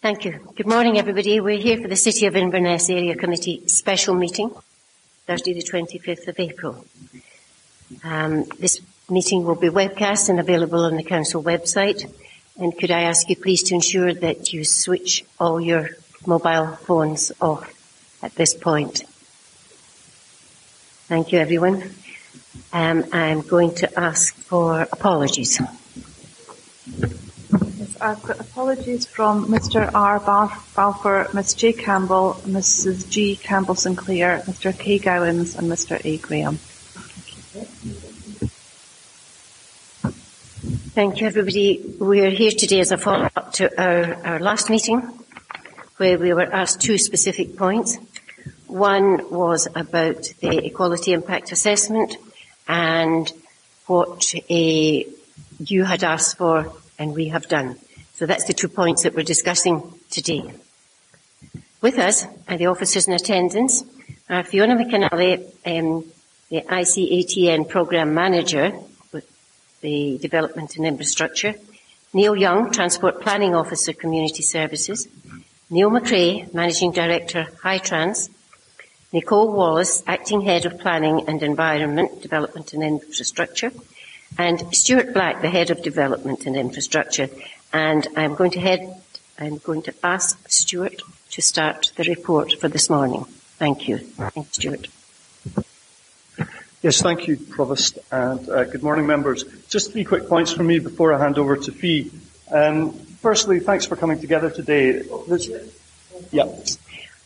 Thank you. Good morning, everybody. We're here for the City of Inverness Area Committee special meeting, Thursday the 25th of April. This meeting will be webcast and available on the Council website. And could I ask you please to ensure that you switch all your mobile phones off at this point. Thank you, everyone. I'm going to ask for apologies. I've got apologies from Mr. R. Balfour, Ms. J. Campbell, Mrs. G. Campbell Sinclair, Mr. K. Gowans and Mr. A. Graham. Thank you, everybody. We are here today as a follow-up to our last meeting, where we were asked two specific points. One was about the equality impact assessment and what you had asked for and we have done. So that's the 2 points that we're discussing today. With us are the officers in attendance are Fiona McAnally, the ICATN Programme Manager with the Development and Infrastructure, Neil Young, Transport Planning Officer, Community Services, Neil McRae, Managing Director, Hightrans, Nicole Wallace, Acting Head of Planning and Environment, Development and Infrastructure, and Stuart Black, the Head of Development and Infrastructure. And I'm going to ask Stuart to start the report for this morning. Thank you. Thank you, Stuart. Yes, thank you, Provost, and good morning, members. Just 3 quick points from me before I hand over to Fee. Firstly, thanks for coming together today.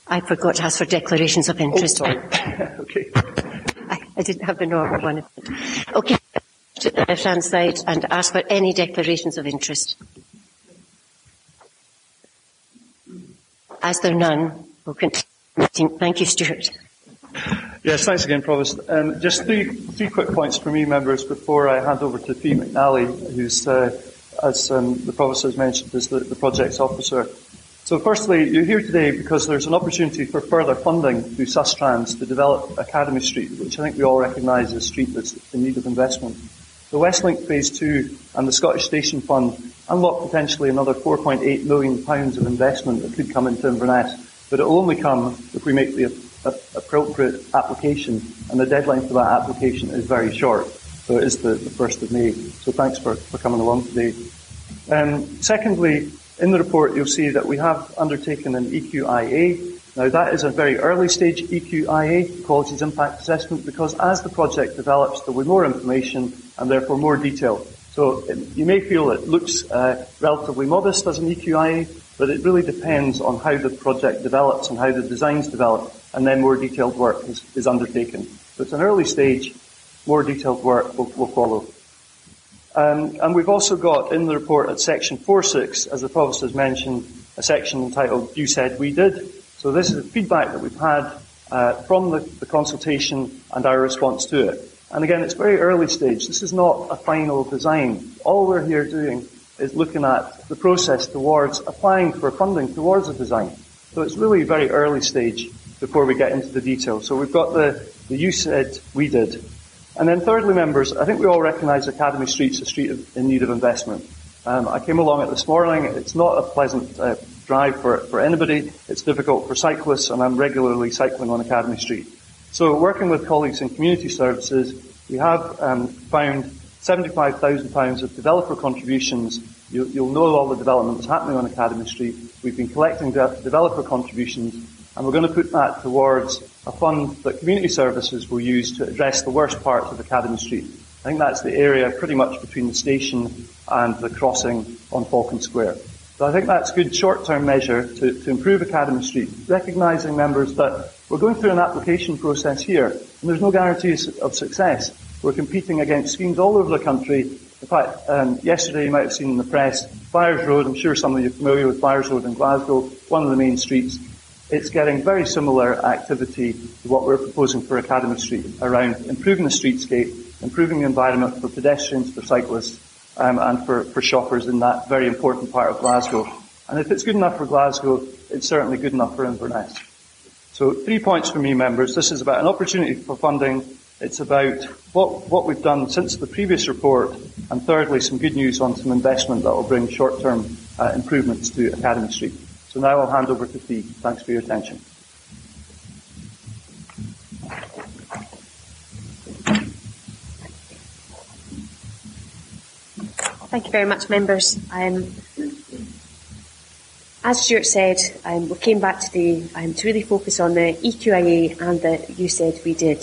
I forgot to ask for declarations of interest. Oh, sorry. Okay. I didn't have the normal one. Okay. To the left-hand side and ask for any declarations of interest. As there are none, we'll continue. Thank you, Stuart. Yes, thanks again, Provost. Just three quick points for me, members, before I hand over to Fee McNally, who's, as the Provost has mentioned, is the projects officer. So firstly, you're here today because there's an opportunity for further funding through Sustrans to develop Academy Street, which I think we all recognise as a street that's in need of investment. The Westlink Phase 2 and the Scottish Station Fund unlock potentially another £4.8 million of investment that could come into Inverness, but it will only come if we make the appropriate application, and the deadline for that application is very short. So it is the 1st of May. So thanks for coming along today. Secondly, in the report you'll see that we have undertaken an EQIA. Now that is a very early stage EQIA, Qualities Impact Assessment, because as the project develops there will be more information and therefore more detail. So you may feel it looks relatively modest as an EQIA, but it really depends on how the project develops and how the designs develop, and then more detailed work is undertaken. So it's an early stage, more detailed work will follow. And we've also got in the report at section 4.6, as the Provost has mentioned, a section entitled You Said We Did. So this is the feedback that we've had from the consultation and our response to it. And again, it's very early stage. This is not a final design. All we're here doing is looking at the process towards applying for funding towards a design. So it's really very early stage before we get into the details. So we've got the You Said We Did. And then thirdly, members, I think we all recognise Academy Street's a street in need of investment. I came along it this morning. It's not a pleasant drive for anybody. It's difficult for cyclists, and I'm regularly cycling on Academy Street. So working with colleagues in community services, we have found £75,000 of developer contributions. You'll know all the development that's happening on Academy Street. We've been collecting developer contributions, and we're going to put that towards a fund that community services will use to address the worst parts of Academy Street. I think that's the area pretty much between the station and the crossing on Falcon Square. So I think that's a good short-term measure to improve Academy Street, recognising, members, that we're going through an application process here, and there's no guarantees of success. We're competing against schemes all over the country. In fact, yesterday you might have seen in the press, Byres Road, I'm sure some of you are familiar with Byres Road in Glasgow, one of the main streets. It's getting very similar activity to what we're proposing for Academy Street around improving the streetscape, improving the environment for pedestrians, for cyclists, and for shoppers in that very important part of Glasgow. And if it's good enough for Glasgow, it's certainly good enough for Inverness. So 3 points for me, members. This is about an opportunity for funding. It's about what we've done since the previous report, and thirdly, some good news on some investment that will bring short-term improvements to Academy Street. So now I'll hand over to Fee. Thanks for your attention. Thank you very much, members. As Stuart said, we came back today to really focus on the EQIA and the You Said We Did.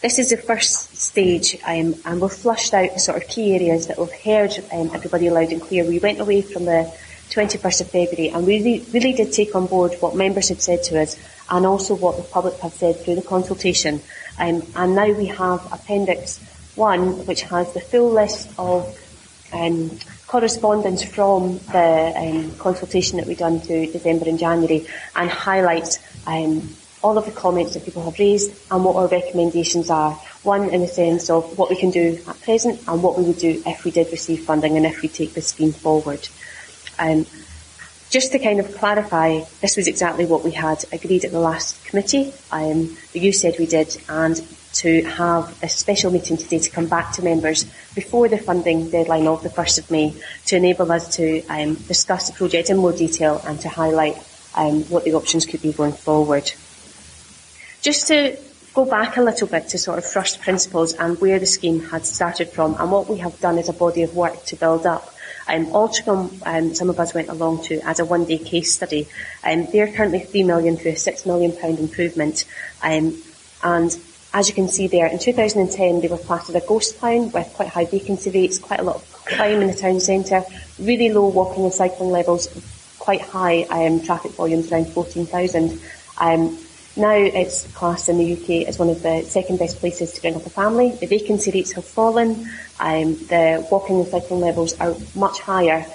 This is the first stage, and we've flushed out the sort of key areas that we've heard everybody loud and clear. We went away from the 21st of February and we really did take on board what members had said to us and also what the public have said through the consultation. And now we have Appendix 1, which has the full list of correspondence from the consultation that we've done through December and January, and highlights all of the comments that people have raised and what our recommendations are. One, in the sense of what we can do at present and what we would do if we did receive funding and if we take this scheme forward. Just to kind of clarify, this was exactly what we had agreed at the last committee. You said we did, and to have a special meeting today to come back to members before the funding deadline of the 1st of May to enable us to discuss the project in more detail and to highlight what the options could be going forward. Just to go back a little bit to sort of first principles and where the scheme had started from and what we have done as a body of work to build up. Altrincham, some of us went along to as a one-day case study. They're currently £3 million through a £6 million improvement. And as you can see there, in 2010 they were classed as a ghost town with quite high vacancy rates, quite a lot of crime in the town centre, really low walking and cycling levels, quite high traffic volumes, around 14,000. Now it's classed in the UK as one of the second best places to bring up a family. The vacancy rates have fallen, the walking and cycling levels are much higher,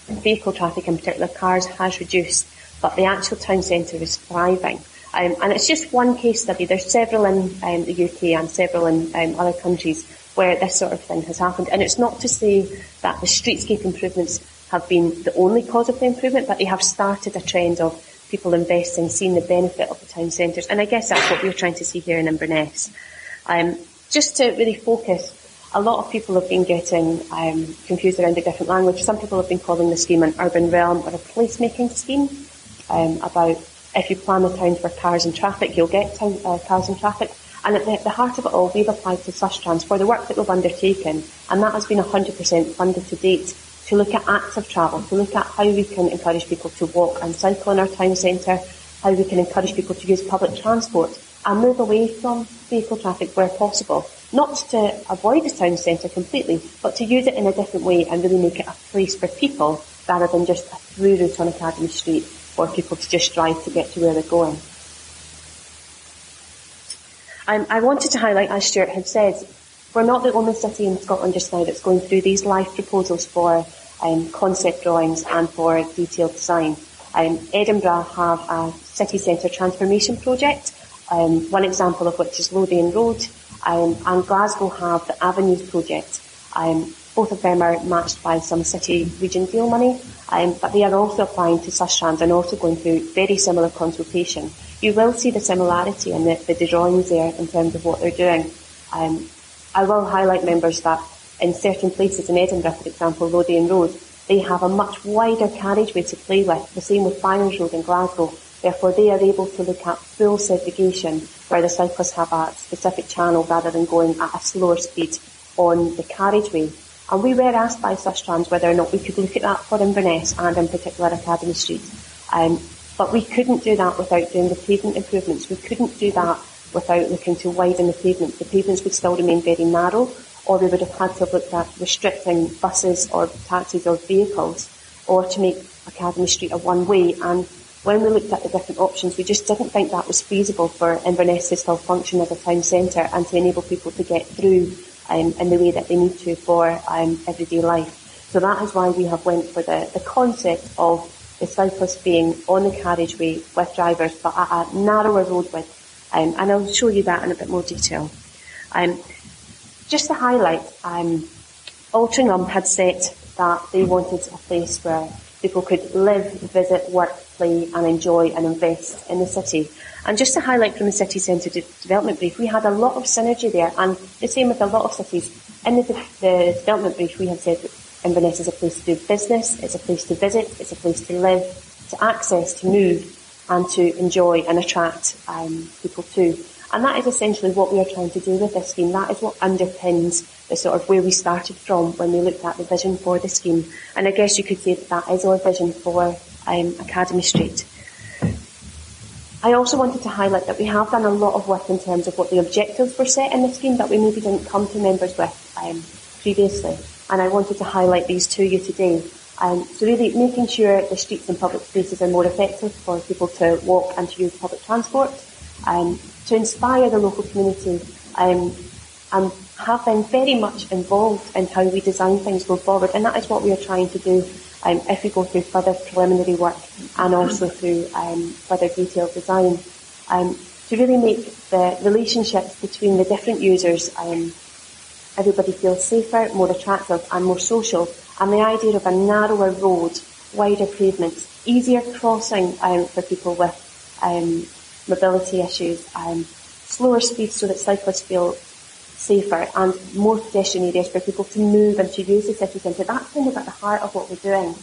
vehicle traffic, in particular cars, has reduced, but the actual town centre is thriving. And it's just one case study. There's several in the UK and several in other countries where this sort of thing has happened. And it's not to say that the streetscape improvements have been the only cause of the improvement, but they have started a trend of people investing, seeing the benefit of the town centres. And I guess that's what we're trying to see here in Inverness. Just to really focus, a lot of people have been getting confused around the different language. Some people have been calling the scheme an urban realm or a placemaking scheme, about if you plan the town for cars and traffic, you'll get cars and traffic. And at the heart of it all, we've applied to Sustrans for the work that we've undertaken, and that has been 100% funded to date, to look at active travel, to look at how we can encourage people to walk and cycle in our town centre, how we can encourage people to use public transport and move away from vehicle traffic where possible. Not to avoid the town centre completely, but to use it in a different way and really make it a place for people rather than just a through route on Academy Street for people to just drive to get to where they're going. I wanted to highlight, as Stuart had said, we're not the only city in Scotland just now that's going through these live proposals for concept drawings and for detailed design. Edinburgh have a city centre transformation project, one example of which is Lothian Road, and Glasgow have the Avenues project. Both of them are matched by some city region deal money, but they are also applying to Sustrans and also going through very similar consultation. You will see the similarity in the drawings there in terms of what they're doing. I will highlight, members, that in certain places in Edinburgh, for example, Lothian Road, they have a much wider carriageway to play with, the same with Byers Road in Glasgow. Therefore, they are able to look at full segregation, where the cyclists have a specific channel rather than going at a slower speed on the carriageway. And we were asked by Sustrans whether or not we could look at that for Inverness and in particular Academy Street. But we couldn't do that without doing the pavement improvements. We couldn't do that without looking to widen the pavements. The pavements would still remain very narrow, or we would have had to have looked at restricting buses or taxis or vehicles, or to make Academy Street a one-way. And when we looked at the different options, we just didn't think that was feasible for Inverness to still function as a town centre and to enable people to get through in the way that they need to for everyday life. So that is why we have went for the concept of the cyclists being on the carriageway with drivers, but at a narrower road width. And I'll show you that in a bit more detail. Just to highlight, Altrincham had said that they wanted a place where people could live, visit, work, play and enjoy and invest in the city. And just to highlight from the city centre development brief, we had a lot of synergy there, and the same with a lot of cities. In the development brief we had said that Inverness is a place to do business, it's a place to visit, it's a place to live, to access, to move, and to enjoy and attract people too. And that is essentially what we are trying to do with this scheme. That is what underpins the sort of where we started from when we looked at the vision for the scheme. And I guess you could say that that is our vision for Academy Street. I also wanted to highlight that we have done a lot of work in terms of what the objectives were set in the scheme that we maybe didn't come to members with previously. And I wanted to highlight these to you today. So really making sure the streets and public spaces are more effective for people to walk and to use public transport, to inspire the local community, and have been very much involved in how we design things going forward. And that is what we are trying to do if we go through further preliminary work and also through further detailed design. To really make the relationships between the different users, everybody feels safer, more attractive and more social. And the idea of a narrower road, wider pavements, easier crossing for people with mobility issues, slower speeds so that cyclists feel safer, and more pedestrian areas for people to move and to use the city centre. That's kind of at the heart of what we're doing.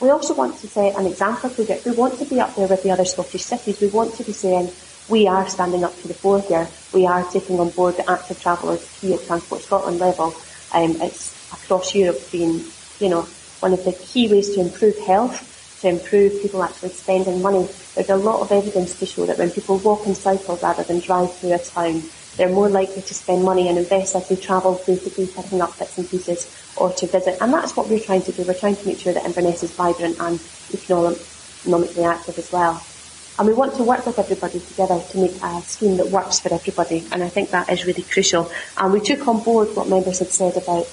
We also want to set an example project. We want to be up there with the other Scottish cities. We want to be saying, we are standing up to the fore here. We are taking on board the active travellers key at Transport Scotland level. It's across Europe being, one of the key ways to improve health, to improve people actually spending money. There's a lot of evidence to show that when people walk and cycle rather than drive through a town, they're more likely to spend money and invest as they travel, basically picking up bits and pieces or to visit. And that's what we're trying to do. We're trying to make sure that Inverness is vibrant and economically active as well. And we want to work with everybody together to make a scheme that works for everybody. And I think that is really crucial. And we took on board what members had said about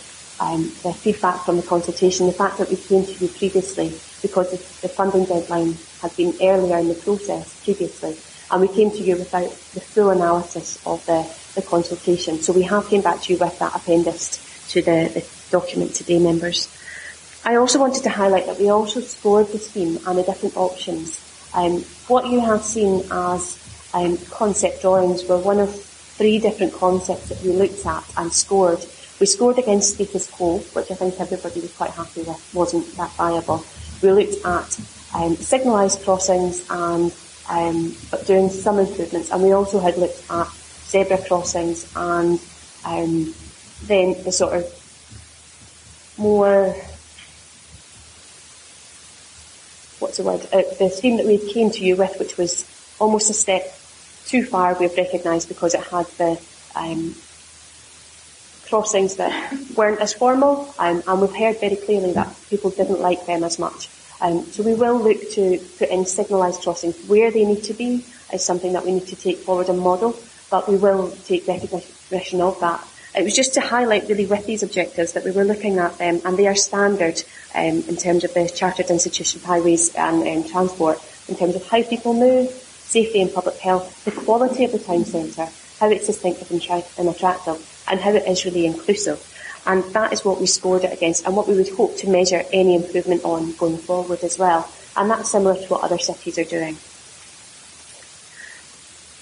the feedback from the consultation, the fact that we came to you previously because the funding deadline had been earlier in the process previously. And we came to you without the full analysis of the consultation. So we have came back to you with that appendix to the document today, members. I also wanted to highlight that we also scored the scheme and the different options. What you have seen as concept drawings were one of 3 different concepts that we looked at and scored. We scored against status quo, which I think everybody was quite happy with, wasn't that viable. We looked at signalised crossings and but doing some improvements, and we also had looked at zebra crossings and then the sort of more, the scheme that we came to you with, which was almost a step too far, we've recognised, because it had the crossings that weren't as formal, and we've heard very clearly that people didn't like them as much. So we will look to put in signalised crossings. Where they need to be is something that we need to take forward and model, but we will take recognition of that. It was just to highlight really with these objectives that we were looking at them, and they are standard in terms of the Chartered Institution of Highways and Transport, in terms of how people move, safety and public health, the quality of the town centre, how it's distinctive and attractive, and how it is really inclusive. And that is what we scored it against, and what we would hope to measure any improvement on going forward as well. And that's similar to what other cities are doing.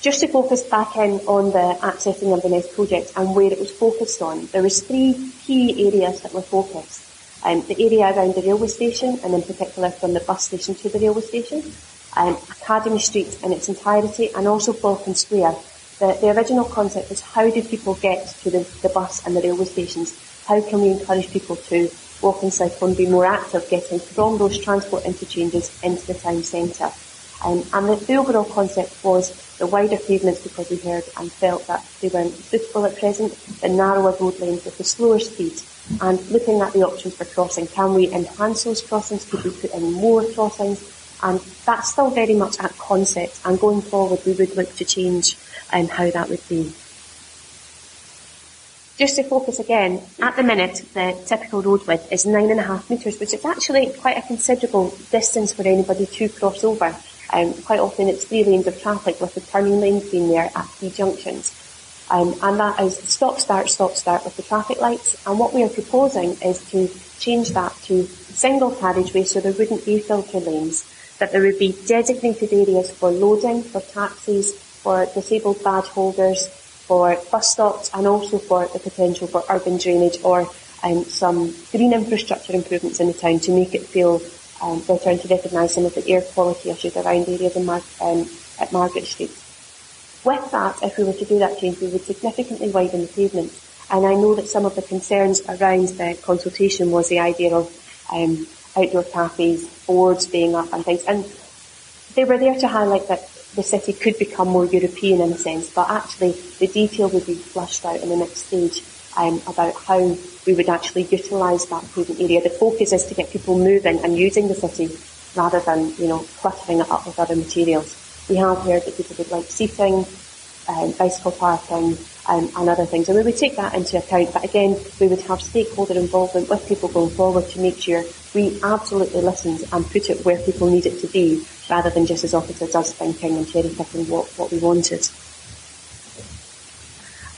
Just to focus back in on the Accessing Inverness project and where it was focused on, there was 3 key areas that were focused. The area around the railway station, and in particular from the bus station to the railway station, Academy Street in its entirety, and also Falcon Square. The original concept was, how do people get to the bus and the railway stations? How can we encourage people to walk and cycle and be more active, getting from those transport interchanges into the town centre? And the overall concept was the wider pavements, because we heard and felt that they weren't suitable at present, the narrower road lanes with the slower speed, and looking at the options for crossing. Can we enhance those crossings? Could we put in more crossings? And that's still very much at concept, and going forward we would look to change how that would be. Just to focus again, at the minute the typical road width is 9.5 metres, which is actually quite a considerable distance for anybody to cross over. Quite often it's 3 lanes of traffic with the turning lanes being there at key junctions. And that is stop-start with the traffic lights. And what we are proposing is to change that to single carriageway, so there wouldn't be filter lanes, that there would be designated areas for loading, for taxis, for disabled badge holders, for bus stops, and also for the potential for urban drainage or some green infrastructure improvements in the town to make it feel better and to recognise some of the air quality issues around areas at Margaret Street. With that, if we were to do that change, we would significantly widen the pavement. And I know that some of the concerns around the consultation was the idea of outdoor cafes, boards being up and things. And they were there to highlight that the city could become more European in a sense, but actually the detail would be flushed out in the next stage about how we would actually utilise that pavement area. The focus is to get people moving and using the city rather than, cluttering it up with other materials. We have heard that people would like seating, bicycle parking, and other things. And we would take that into account, but again, we would have stakeholder involvement with people going forward to make sure we absolutely listened and put it where people need it to be, rather than just as officers us thinking and cherry picking what we wanted.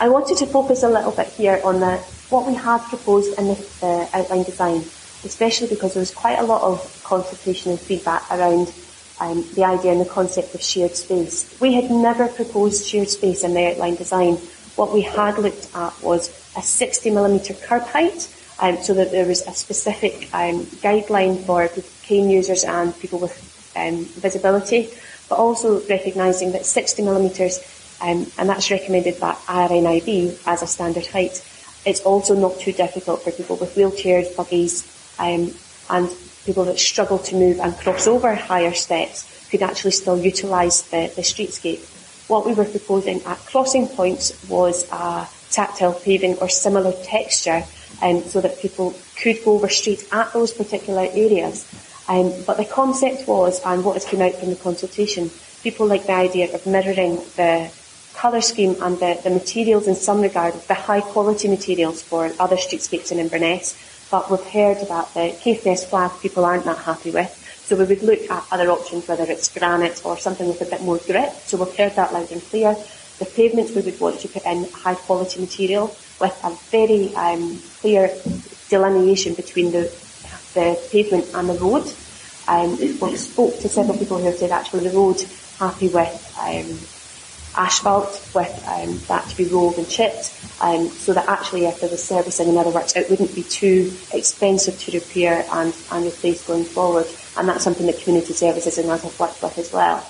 I wanted to focus a little bit here on what we had proposed in the outline design, especially because there was quite a lot of consultation and feedback around the idea and the concept of shared space. We had never proposed shared space in the outline design. What we had looked at was a 60mm curb height, so that there was a specific guideline for cane users and people with visibility, but also recognising that 60mm, and that's recommended by RNIB as a standard height. It's also not too difficult for people with wheelchairs, buggies, and people that struggle to move and cross over higher steps could actually still utilise the streetscape. What we were proposing at crossing points was a tactile paving or similar texture, so that people could go over streets at those particular areas. But the concept was, and what has come out from the consultation, people like the idea of mirroring the colour scheme and the materials in some regard, the high quality materials for other streetscapes in Inverness. But we've heard that the Caithness flag people aren't that happy with. So we would look at other options, whether it's granite or something with a bit more grit. So we've heard that loud and clear. The pavements, we would want to put in high quality material with a very clear delineation between the pavement and the road. We spoke to several people who have said actually the road happy with asphalt, with that to be rolled and chipped, so that actually if there was servicing and other works, it wouldn't be too expensive to repair and replace going forward. And that's something that community services and others have worked with as well.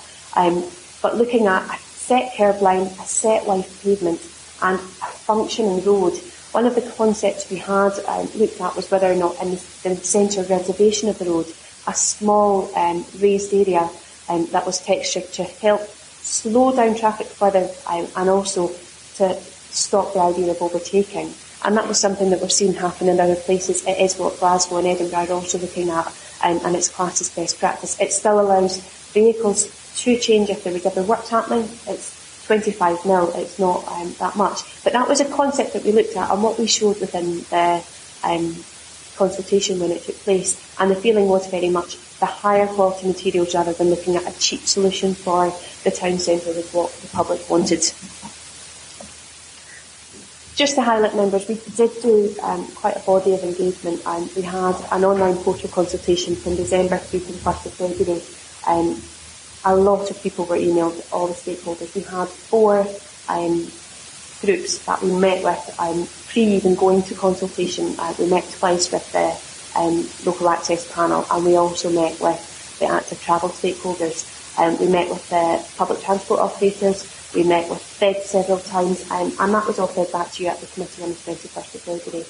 But looking at a set curb line, a set life pavement, and a functioning road, one of the concepts we had looked at was whether or not in the centre reservation of the road, a small raised area that was textured to help slow down traffic further and also to stop the idea of overtaking. And that was something that we're seeing happen in other places. It is what Glasgow and Edinburgh are also looking at, and it's classed as best practice. It still allows vehicles to change if there was ever work happening. It's 25 mil, it's not that much. But that was a concept that we looked at and what we showed within the consultation when it took place. And the feeling was very much the higher quality materials rather than looking at a cheap solution for the town centre with what the public wanted. Just to highlight members, we did do quite a body of engagement, and we had an online portal consultation from December through to the 1st of February. A lot of people were emailed, all the stakeholders. We had 4 groups that we met with pre even going to consultation. We met twice with the local access panel, and we also met with the active travel stakeholders. We met with the public transport operators. We met with Fed several times, and that was all fed back to you at the committee on the 21st of February.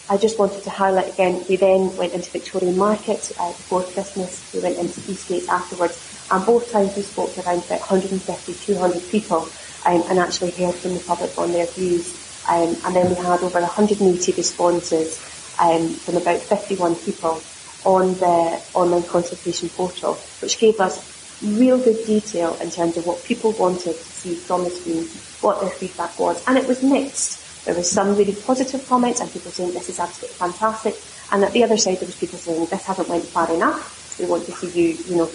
I just wanted to highlight again, we then went into Victorian Market before Christmas. We went into Eastgate afterwards, and both times we spoke to around about 150, 200 people and actually heard from the public on their views. And then we had over 180 responses from about 51 people on the online consultation portal, which gave us real good detail in terms of what people wanted to see from the scheme, what their feedback was, and it was mixed. There was some really positive comments and people saying this is absolutely fantastic, and at the other side there was people saying this hasn't went far enough, we want to see you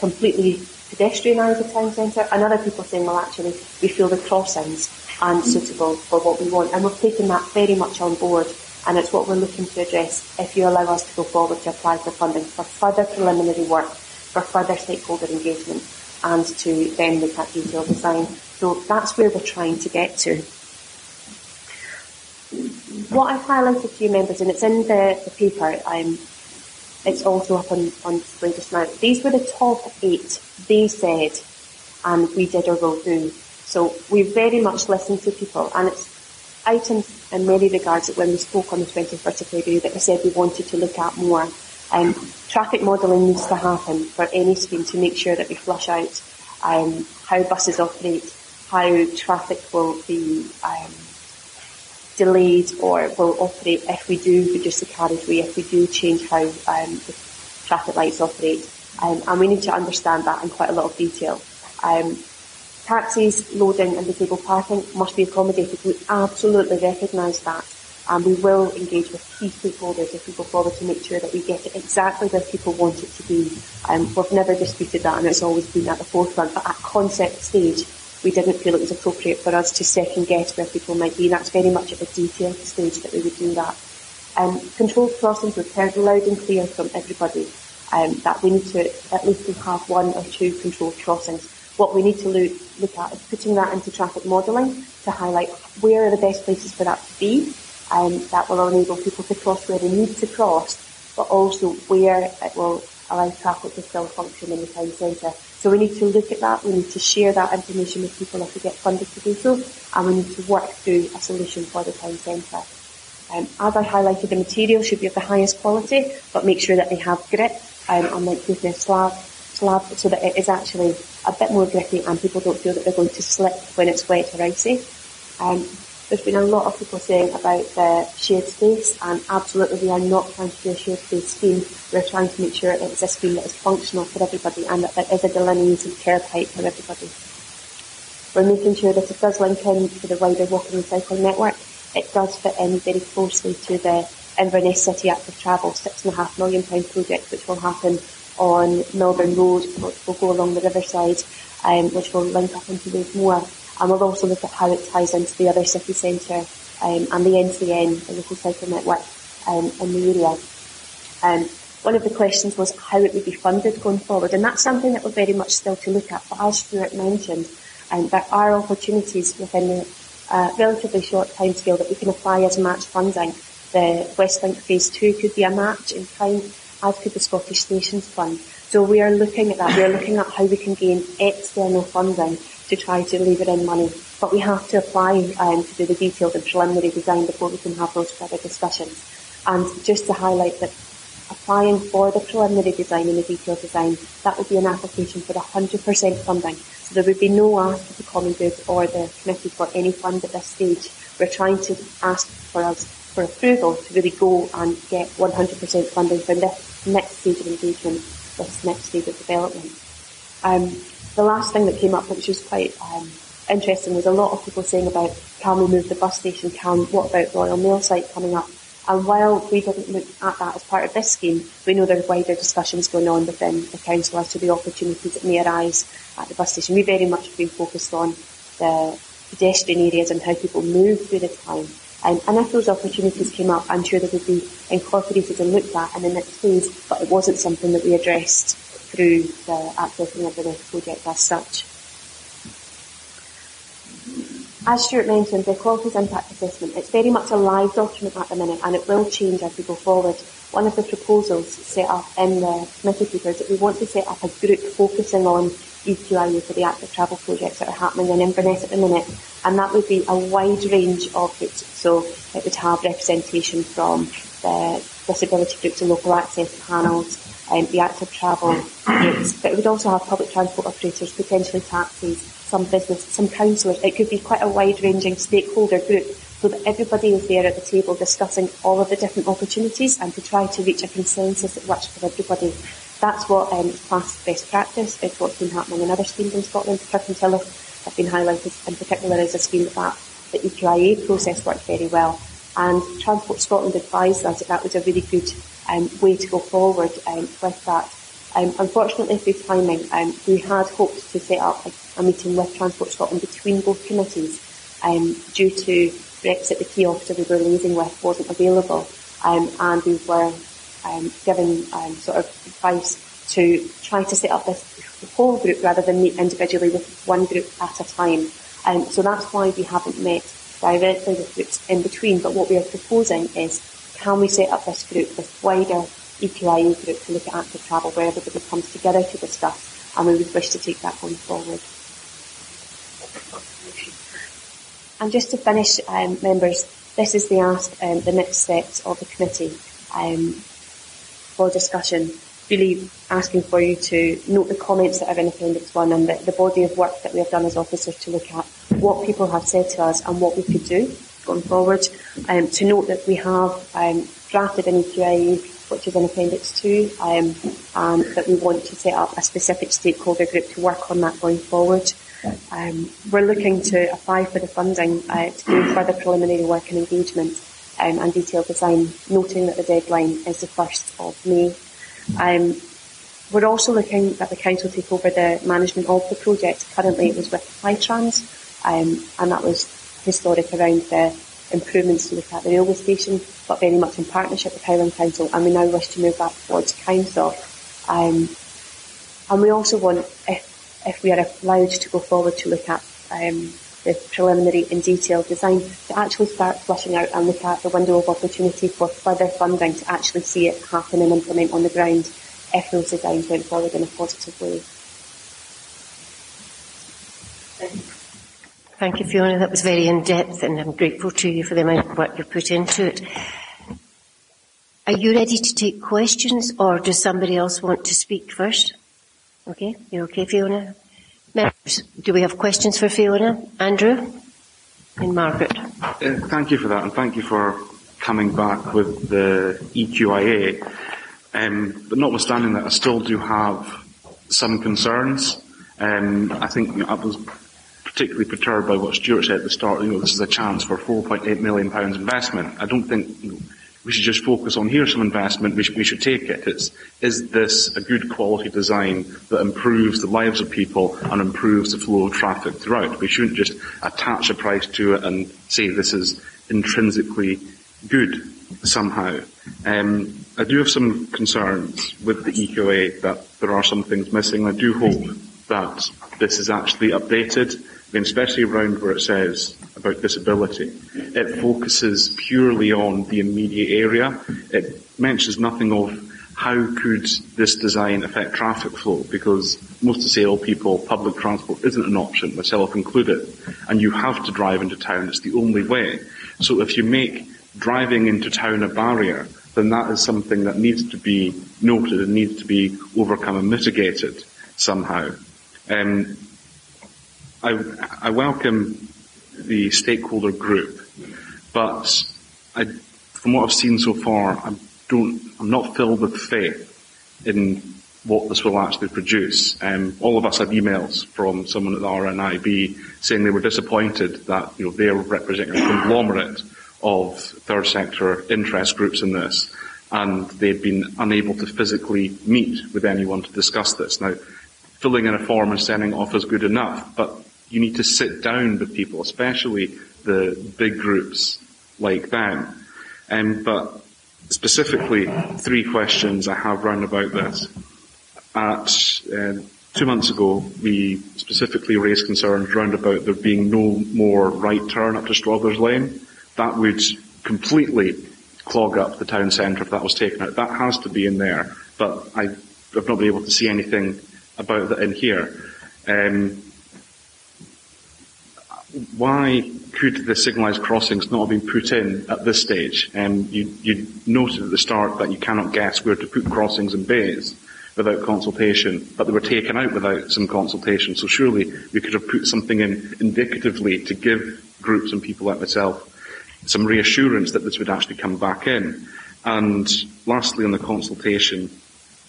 completely pedestrianise the town centre, and other people saying well actually we feel the crossings aren't suitable for what we want, and we've taken that very much on board, and it's what we're looking to address if you allow us to go forward to apply for funding for further preliminary work, for further stakeholder engagement, and to then look at detailed design. So that's where we're trying to get to. what I've highlighted to you members, and it's in the paper, it's also up on display just now. These were the top 8 they said, and we did or will do. So we very much listened to people, and it's items in many regards that when we spoke on the 21st of February that we said we wanted to look at more. Traffic modelling needs to happen for any scheme to make sure that we flush out how buses operate, how traffic will be delayed or will operate if we do reduce the carriageway, if we do change how the traffic lights operate. And we need to understand that in quite a lot of detail. Taxis, loading and disabled parking must be accommodated. We absolutely recognise that, and we will engage with key stakeholders as we go forward to make sure that we get it exactly where people want it to be. We've never disputed that, and it's always been at the forefront, but at concept stage we didn't feel it was appropriate for us to second guess where people might be. That's very much at the detailed stage that we would do that. Controlled crossings, we've heard loud and clear from everybody that we need to at least have 1 or 2 controlled crossings. What we need to look at is putting that into traffic modelling to highlight where are the best places for that to be. That will enable people to cross where they need to cross, but also where it will allow traffic to still function in the town centre. So we need to look at that, we need to share that information with people if we get funded to do so, and we need to work through a solution for the town centre. As I highlighted, the materials should be of the highest quality, but make sure that they have grip, unlike using a slab, so that it is actually a bit more grippy and people don't feel that they're going to slip when it's wet or icy. There's been a lot of people saying about the shared space, and absolutely we are not trying to do a shared space scheme. We're trying to make sure it's a scheme that is functional for everybody and that there is a delineated curb height for everybody. We're making sure that it does link in to the wider walking and cycling network. It does fit in very closely to the Inverness City Active Travel £6.5 million project, which will happen on Melbourne Road, which will go along the riverside, which will link up into those more. And we'll also look at how it ties into the other city centre and the NCN, the local cycle network, in the area. One of the questions was how it would be funded going forward, and that's something that we're very much still to look at. But as Stuart mentioned, there are opportunities within the relatively short timescale that we can apply as match funding. The Westlink Phase 2 could be a match in kind, as could the Scottish Stations Fund. So we are looking at that. We are looking at how we can gain external funding to try to lever in money. But we have to apply to do the detailed and preliminary design before we can have those further discussions. And just to highlight that applying for the preliminary design and the detailed design, that would be an application for 100% funding. So there would be no ask of the Common Good or the committee for any fund at this stage. We're trying to ask for approval to really go and get 100% funding for this next stage of engagement, this next stage of development. The last thing that came up, which was quite interesting, was a lot of people saying about, can we move the bus station, what about Royal Mail site coming up? And while we didn't look at that as part of this scheme, we know there's wider discussions going on within the council as to the opportunities that may arise at the bus station. We very much have been focused on the pedestrian areas and how people move through the town. And if those opportunities came up, I'm sure they would be incorporated and looked at in the next phase, but it wasn't something that we addressed through the Accessing Inverness project as such. As Stuart mentioned, the Equalities Impact Assessment, it's very much a live document at the minute, and it will change as we go forward. One of the proposals set up in the committee paper is that we want to set up a group focusing on EQIA for the active travel projects that are happening in Inverness at the minute, and that would be a wide range of groups. So it would have representation from the disability groups and local access panels, the active travel groups, but it would also have public transport operators, potentially taxis, some business, some councillors. It could be quite a wide-ranging stakeholder group so that everybody is there at the table discussing all of the different opportunities and to try to reach a consensus that works for everybody. That's what is classed as best practice. It's what's been happening in other schemes in Scotland. Kirkintilloch have been highlighted in particular as a scheme that the EQIA process worked very well. And Transport Scotland advised us that that was a really good way to go forward with that. Unfortunately, through timing, we had hoped to set up a meeting with Transport Scotland between both committees. Due to Brexit, the key officer we were liaising with wasn't available, and we were given sort of advice to try to set up this whole group rather than meet individually with one group at a time. So that's why we haven't met directly with groups in between, but what we are proposing is, can we set up this group, this wider EQIA group, to look at active travel where everybody comes together to discuss, and we would wish to take that going forward. And just to finish, members, this is the ask, the next steps of the committee for discussion, really asking for you to note the comments that are in Appendix 1 and the body of work that we have done as officers to look at what people have said to us and what we could do going forward. To note that we have drafted an EQIA, which is in Appendix 2, and that we want to set up a specific stakeholder group to work on that going forward. We're looking to apply for the funding to do further preliminary work and engagement and detailed design, noting that the deadline is the 1st of May. We're also looking at the council take over the management of the project. Currently it was with Hightrans, and that was historic around the improvements to look at the railway station, but very much in partnership with Highland Council, and we now wish to move that towards council. And we also want, if we are allowed to go forward to look at the preliminary and detailed design, to actually start flushing out and look at the window of opportunity for further funding to actually see it happen and implement on the ground if those designs went forward in a positive way. Thank you, Fiona. That was very in-depth, and I'm grateful to you for the amount of work you've put into it. Are you ready to take questions, or does somebody else want to speak first? Okay, you're okay, Fiona? Members, do we have questions for Fiona? Andrew? And Margaret? Thank you for that, and thank you for coming back with the EQIA. But notwithstanding that, I still do have some concerns. I think I was particularly perturbed by what Stuart said at the start. This is a chance for £4.8 million investment. I don't think we should just focus on here's some investment, we should take it. Is this a good quality design that improves the lives of people and improves the flow of traffic throughout? We shouldn't just attach a price to it and say this is intrinsically good somehow. I do have some concerns with the EQA that there are some things missing. I do hope that this is actually updated, especially around where it says about disability. It focuses purely on the immediate area. It mentions nothing of how could this design affect traffic flow, because most disabled people, public transport isn't an option, myself included, and you have to drive into town. It's the only way. So if you make driving into town a barrier, then that is something that needs to be noted and needs to be overcome and mitigated somehow. I welcome the stakeholder group, but from what I've seen so far, I'm not filled with faith in what this will actually produce. All of us had emails from someone at the RNIB saying they were disappointed that they're representing a conglomerate of third sector interest groups in this, and they'd been unable to physically meet with anyone to discuss this. Now, filling in a form and sending it off is good enough, but you need to sit down with people, especially the big groups like them. But specifically, 3 questions I have round about this. 2 months ago, we specifically raised concerns round about there being no more right turn up to Strawberries Lane. That would completely clog up the town centre if that was taken out. That has to be in there, but I've not been able to see anything about that in here. Why could the signalised crossings not have been put in at this stage? You noted at the start that you cannot guess where to put crossings and bays without consultation, but they were taken out without some consultation. So surely we could have put something in indicatively to give groups and people like myself some reassurance that this would actually come back in. And lastly, on the consultation,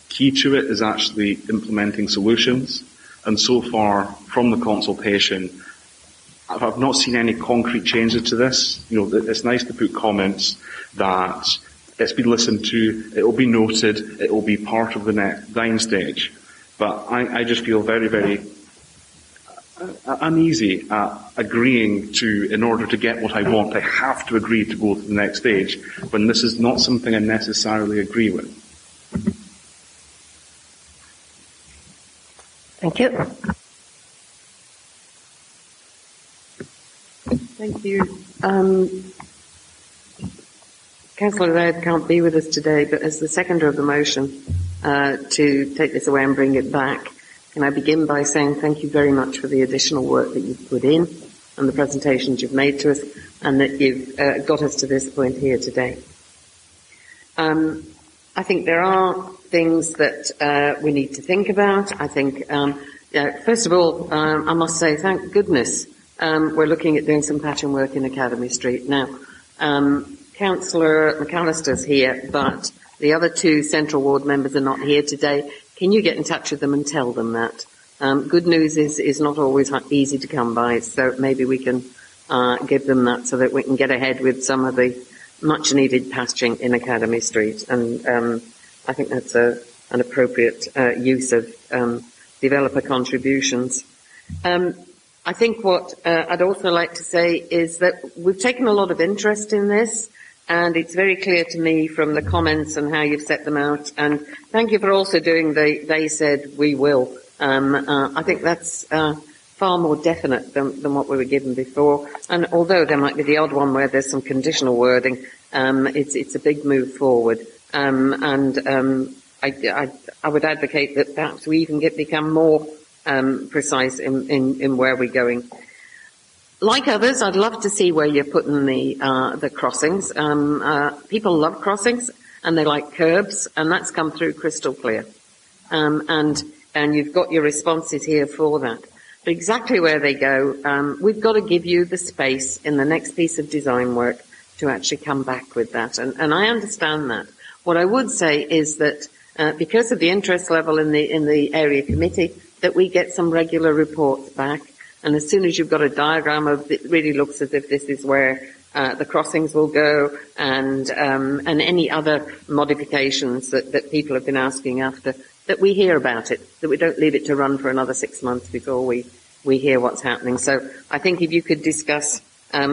key to it is actually implementing solutions. And so far from the consultation, I've not seen any concrete changes to this. It's nice to put comments that it's been listened to, it will be noted, it will be part of the next design stage. But I just feel very, very uneasy at agreeing to, in order to get what I want, I have to agree to go to the next stage, when this is not something I necessarily agree with. Thank you. Thank you. Councillor Laird can't be with us today, but as the seconder of the motion to take this away and bring it back, can I begin by saying thank you very much for the additional work that you've put in and the presentations you've made to us, and that you've got us to this point here today. I think there are things that we need to think about. I think, first of all, I must say thank goodness we're looking at doing some pattern work in Academy Street. Now, Councillor McAllister's here, but the other two Central Ward members are not here today. Can you get in touch with them and tell them that? Good news is not always easy to come by, so maybe we can give them that so that we can get ahead with some of the much needed patching in Academy Street. And I think that's an appropriate use of developer contributions. I think what I'd also like to say is that we've taken a lot of interest in this, and it's very clear to me from the comments and how you've set them out. And thank you for also doing they said we will. I think that's far more definite than what we were given before. And although there might be the odd one where there's some conditional wording, it's a big move forward. I would advocate that perhaps we even become more precise in where we're going. Like others, I'd love to see where you're putting the crossings. People love crossings and they like curbs, and that's come through crystal clear. And you've got your responses here for that. But exactly where they go, we've got to give you the space in the next piece of design work to actually come back with that. And I understand that. What I would say is that because of the interest level in the area committee, that we get some regular reports back. And as soon as you've got a diagram of it, really looks as if this is where the crossings will go, and any other modifications that people have been asking after, that we hear about it, that we don't leave it to run for another 6 months before we hear what's happening. So I think if you could discuss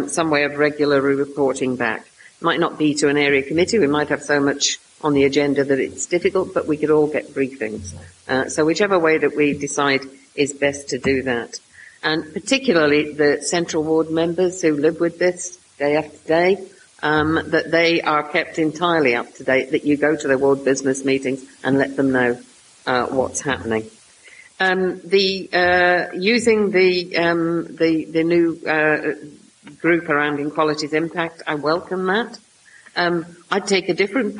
some way of regularly reporting back. It might not be to an area committee, we might have so much on the agenda that it's difficult, but we could all get briefings. So whichever way that we decide is best to do that. And particularly the Central Ward members who live with this day after day, that they are kept entirely up to date, that you go to their ward business meetings and let them know what's happening. Using the new group around Inequalities Impact, I welcome that. I'd take a different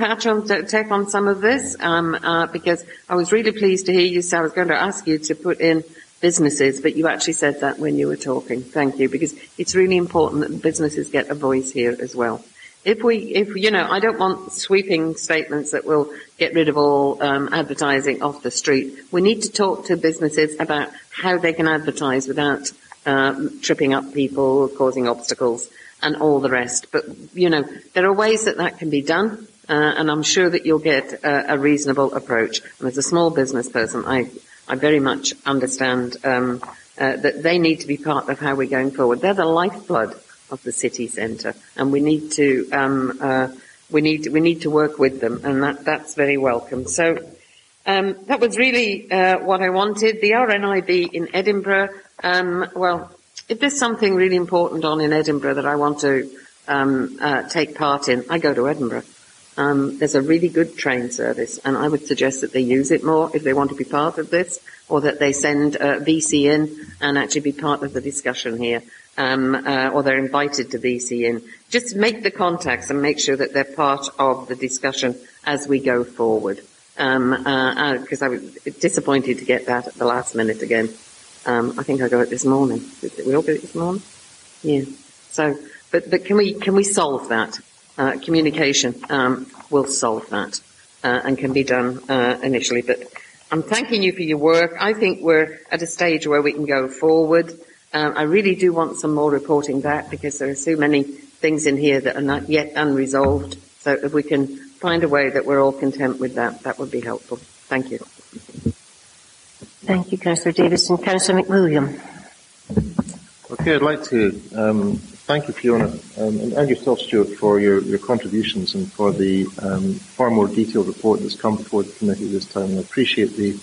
take on some of this, because I was really pleased to hear you say, I was going to ask you to put in businesses, but you actually said that when you were talking. Thank you, because it's really important that businesses get a voice here as well. I don't want sweeping statements that will get rid of all advertising off the street. We need to talk to businesses about how they can advertise without tripping up people, causing obstacles, and all the rest. But, there are ways that can be done, and I'm sure that you'll get a reasonable approach. And as a small business person, I very much understand that they need to be part of how we're going forward. They're the lifeblood of the city centre, and we need to work with them, and that's very welcome. So that was really what I wanted. The RNIB in Edinburgh. If there's something really important on in Edinburgh that I want to take part in, I go to Edinburgh. There's a really good train service, and I would suggest that they use it more if they want to be part of this, or that they send VC in and actually be part of the discussion here, or they're invited to VC in. Just make the contacts and make sure that they're part of the discussion as we go forward. Because I was disappointed to get that at the last minute again. I think I got it this morning. Did we all get it this morning? Yeah. So, but can we solve that? Communication will solve that, and can be done initially. But I'm thanking you for your work. I think we're at a stage where we can go forward. I really do want some more reporting back, because there are so many things in here that are not yet unresolved. So if we can find a way that we're all content with that, that would be helpful. Thank you. Thank you, Councillor Davis. And Councillor McWilliam. Okay, I'd like to thank you, Fiona, and yourself, Stuart, for your contributions and for the far more detailed report that's come before the committee this time. And I appreciate the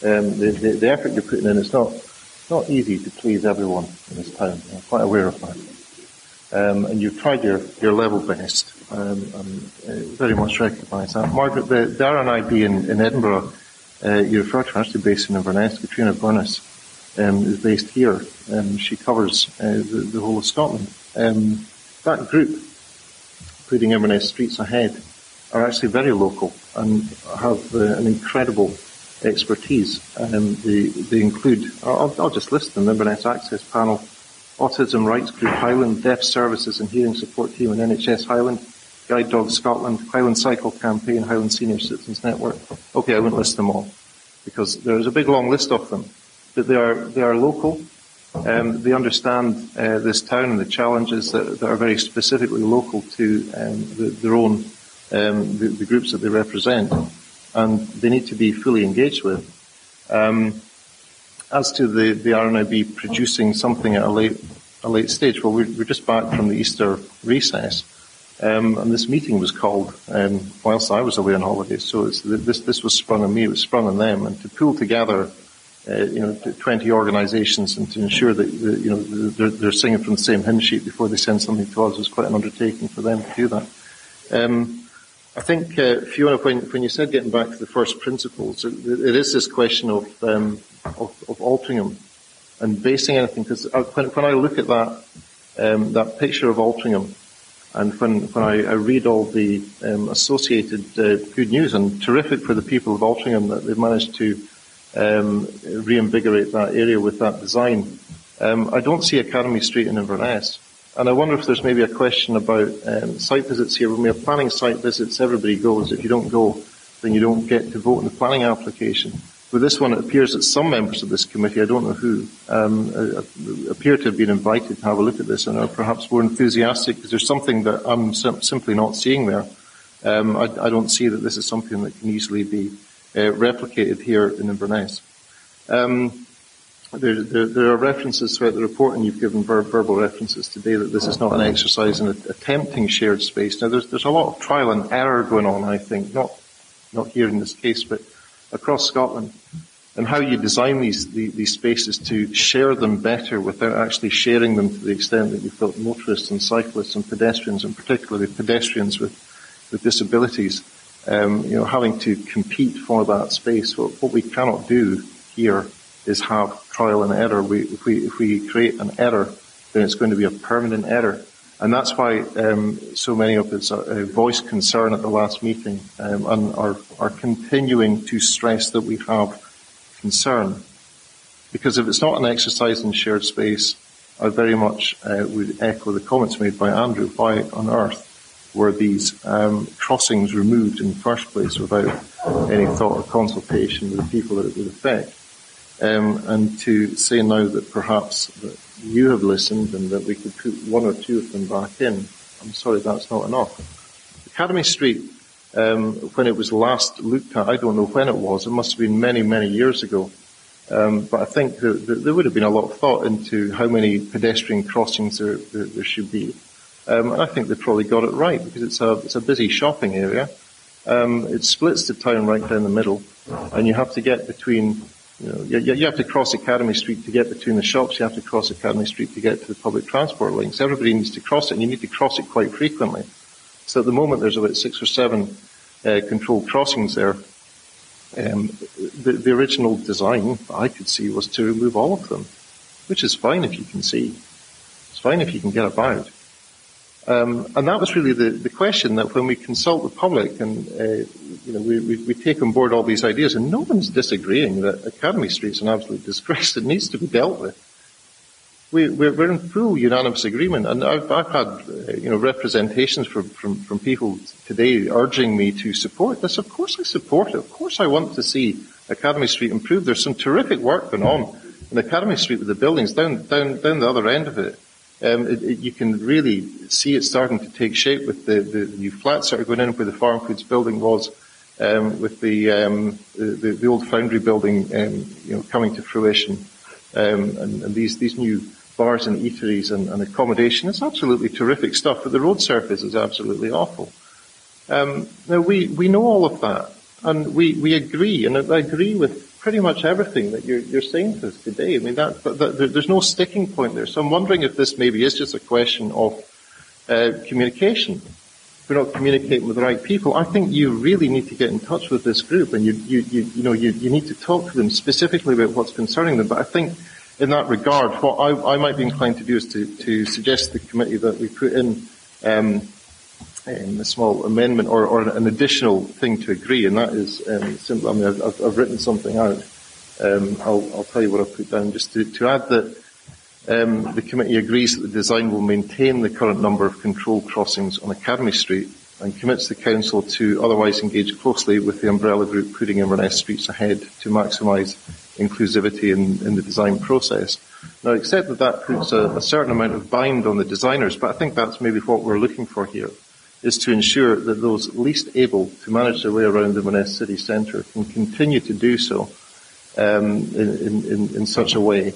effort you're putting in. It's not easy to please everyone in this town. I'm quite aware of that. and you've tried your level best, and very much recognise that. Margaret, the RNIB in Edinburgh, you refer to, actually based in Inverness. Katrina Burness is based here. She covers the whole of Scotland. That group, putting Inverness Streets Ahead, are actually very local and have an incredible expertise. They include, I'll just list them: Inverness Access Panel, Autism Rights Group Highland, Deaf Services and Hearing Support Team in NHS Highland, Guide Dogs Scotland, Highland Cycle Campaign, Highland Senior Citizens Network. Okay, I won't list them all because there's a big long list of them, but they are local. They understand this town and the challenges that are very specifically local to their own the groups that they represent, and they need to be fully engaged with. As to the RNIB producing something at a late stage, well, we're just back from the Easter recess, and this meeting was called whilst I was away on holiday. So this was sprung on me, it was sprung on them, and to pull together 20 organisations and to ensure that they're singing from the same hymn sheet before they send something to us was quite an undertaking for them to do that. I think, Fiona, when you said getting back to the first principles, it is this question of Altrincham and basing anything, because when I look at that picture of Altrincham, and when I read all the associated good news, and terrific for the people of Altrincham that they've managed to reinvigorate that area with that design, I don't see Academy Street in Inverness. And I wonder if there's maybe a question about site visits here. When we have planning site visits, everybody goes. If you don't go, then you don't get to vote in the planning application. With this one, it appears that some members of this committee, I don't know who, appear to have been invited to have a look at this and are perhaps more enthusiastic because there's something that I'm simply not seeing there. I don't see that this is something that can easily be replicated here in Inverness. There are references throughout the report, and you've given verbal references today, that this is not an exercise in attempting shared space. Now, there's a lot of trial and error going on, I think, not here in this case, but across Scotland, and how you design these spaces to share them better without actually sharing them to the extent that you've got motorists and cyclists and pedestrians, and particularly pedestrians with disabilities, having to compete for that space. What we cannot do here is have trial and error. If we create an error, then it's going to be a permanent error. And that's why so many of us voiced concern at the last meeting and are continuing to stress that we have concern. Because if it's not an exercise in shared space, I very much would echo the comments made by Andrew. Why on earth were these crossings removed in the first place without any thought or consultation with the people that it would affect? And to say now that perhaps that you have listened and that we could put one or two of them back in, I'm sorry, that's not enough. Academy Street, when it was last looked at, I don't know when it was, it must have been many, many years ago, but I think that there would have been a lot of thought into how many pedestrian crossings there should be. And I think they probably got it right, because it's a busy shopping area. It splits the town right down the middle, and you have to get between you have to cross Academy Street to get between the shops. You have to cross Academy Street to get to the public transport links. Everybody needs to cross it, and you need to cross it quite frequently. So at the moment, there's about 6 or 7 controlled crossings there. The original design I could see was to remove all of them, which is fine if you can see. It's fine if you can get about. And that was really the question, that when we consult the public and we take on board all these ideas, and no one's disagreeing that Academy Street's an absolute disgrace that needs to be dealt with. We're in full unanimous agreement, and I've had representations from people today urging me to support this. Of course I support it. Of course I want to see Academy Street improved. There's some terrific work going on in Academy Street with the buildings down the other end of it. You can really see it starting to take shape with the new flats that are going in where the Farm Foods building was, with the old foundry building, coming to fruition, and these new bars and eateries and accommodation. It's absolutely terrific stuff, but the road surface is absolutely awful. Now we know all of that, and we agree, and I agree with pretty much everything that you're saying to us today. I mean, there's no sticking point there. So I'm wondering if this maybe is just a question of communication. If we're not communicating with the right people, I think you really need to get in touch with this group, and you need to talk to them specifically about what's concerning them. But I think in that regard, what I might be inclined to do is to suggest to the committee that we put in a small amendment or an additional thing to agree, and that is simple. I mean, I've written something out. I'll tell you what I've put down, just to add that the committee agrees that the design will maintain the current number of control crossings on Academy Street and commits the council to otherwise engage closely with the umbrella group putting Inverness streets ahead to maximise inclusivity in the design process. Now, accept that puts a certain amount of bind on the designers, but I think that's maybe what we're looking for here, is to ensure that those least able to manage their way around Inverness city centre can continue to do so in such a way,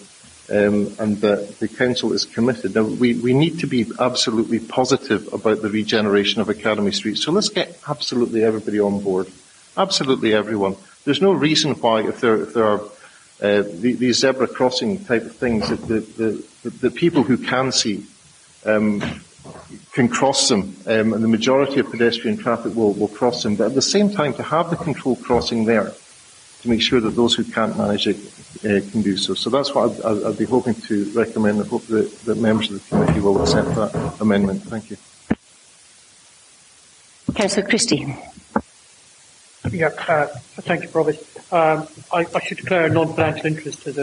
and that the council is committed. Now, we need to be absolutely positive about the regeneration of Academy Street, so let's get absolutely everybody on board, absolutely everyone. There's no reason why, if there are these zebra crossing type of things, the people who can see can cross them, and the majority of pedestrian traffic will cross them. But at the same time, to have the control crossing there, to make sure that those who can't manage it can do so. So that's what I'd be hoping to recommend. I hope that members of the committee will accept that amendment. Thank you. Councillor Christie. Yeah, thank you, Provost. I should declare a non-financial interest as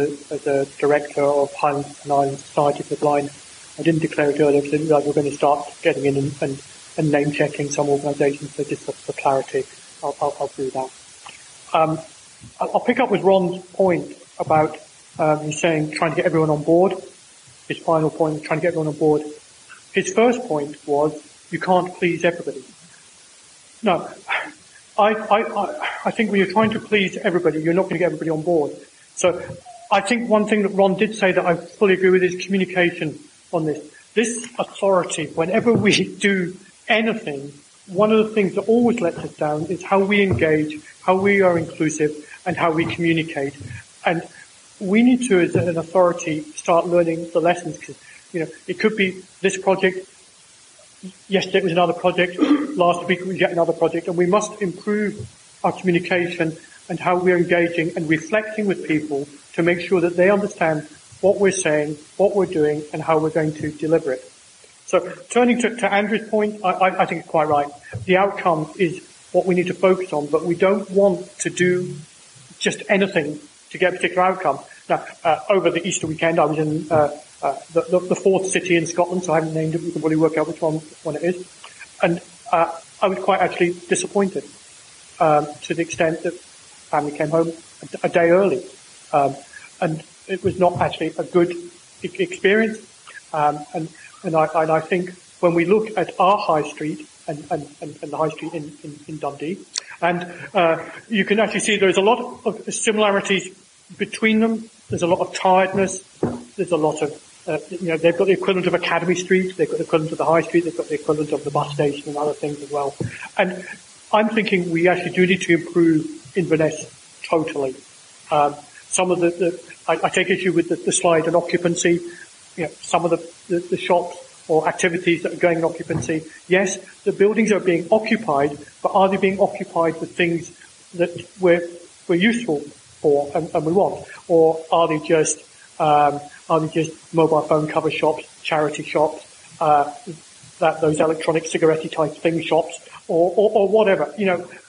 a director of Highland and Island Society for the Blind. I didn't declare it earlier because I realised we're going to start getting in and name-checking some organisations, so just for clarity, I'll do that. I'll pick up with Ron's point about he's saying trying to get everyone on board. His final point, trying to get everyone on board. His first point was you can't please everybody. No, I think when you're trying to please everybody, you're not going to get everybody on board. So I think one thing that Ron did say that I fully agree with is communication on this. This authority, whenever we do anything, one of the things that always lets us down is how we engage, how we are inclusive, and how we communicate. And we need to, as an authority, start learning the lessons, because, it could be this project, yesterday it was another project, last week it was yet another project, and we must improve our communication and how we're engaging and reflecting with people to make sure that they understand what we're saying, what we're doing, and how we're going to deliver it. So turning to Andrew's point, I think it's quite right. The outcome is what we need to focus on, but we don't want to do just anything to get a particular outcome. Now, over the Easter weekend, I was in the fourth city in Scotland, so I haven't named it. We can probably work out which one it is. And I was quite actually disappointed to the extent that family came home a day early. And it was not actually a good experience. And I think when we look at our high street and the high street in Dundee, and you can actually see there's a lot of similarities between them. There's a lot of tiredness. There's a lot of, they've got the equivalent of Academy Street. They've got the equivalent of the high street. They've got the equivalent of the bus station and other things as well. And I'm thinking we actually do need to improve Inverness totally. Some of I take issue with the slide on occupancy. Some of the shops or activities that are going in occupancy. Yes, the buildings are being occupied, but are they being occupied with things that we're useful for and we want, or are they just mobile phone cover shops, charity shops, those electronic cigarette type thing shops, or whatever?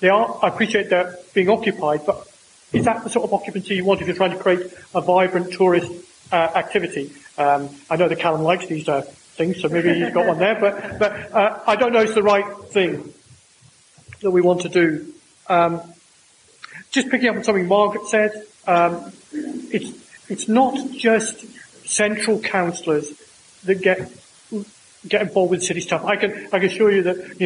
They are. I appreciate they're being occupied, but is that the sort of occupancy you want if you're trying to create a vibrant tourist activity? I know that Callum likes these things, so maybe he's got one there, but I don't know it's the right thing that we want to do. Just picking up on something Margaret said, it's not just central councillors that get involved with city stuff. I can assure you that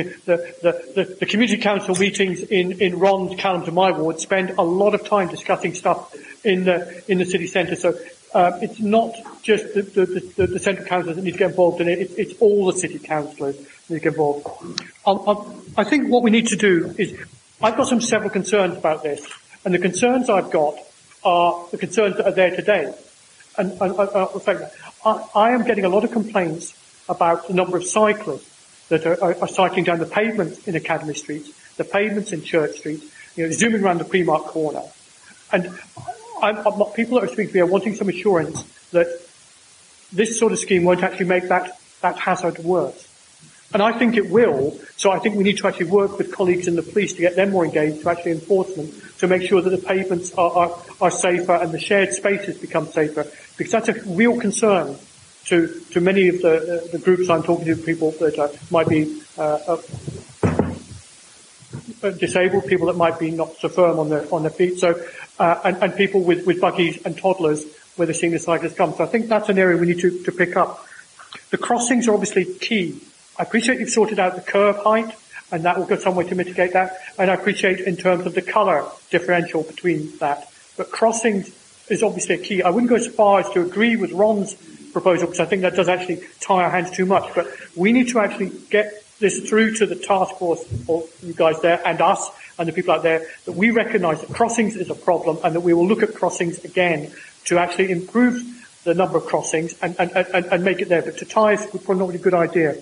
the community council meetings in Ron's, Callum's and my ward spend a lot of time discussing stuff in the city centre. So it's not just the central councillors that need to get involved in it. It's all the city councillors that need to get involved. I think what we need to do is, I've got several concerns about this, and the concerns I've got are the concerns that are there today. And I am getting a lot of complaints about the number of cyclists that are cycling down the pavements in Academy Street, the pavements in Church Street, zooming around the Primark corner. And people that are speaking to me are wanting some assurance that this sort of scheme won't actually make that hazard worse. And I think it will, so I think we need to actually work with colleagues in the police to get them more engaged to actually enforcement, to make sure that the pavements are safer and the shared spaces become safer, because that's a real concern to many of the groups I'm talking to, people that might be disabled, people that might be not so firm on their feet, so and people with buggies and toddlers where they're seeing the cyclists come. So I think that's an area we need to pick up. The crossings are obviously key. I appreciate you've sorted out the curb height, and that will go some way to mitigate that. And I appreciate in terms of the colour differential between that. But crossings is obviously a key. I wouldn't go as far as to agree with Ron's proposal, because I think that does actually tie our hands too much. But we need to actually get this through to the task force, or you guys there, and us, and the people out there, that we recognise that crossings is a problem, and that we will look at crossings again to actually improve the number of crossings and make it there. But to tie us would probably not be a good idea.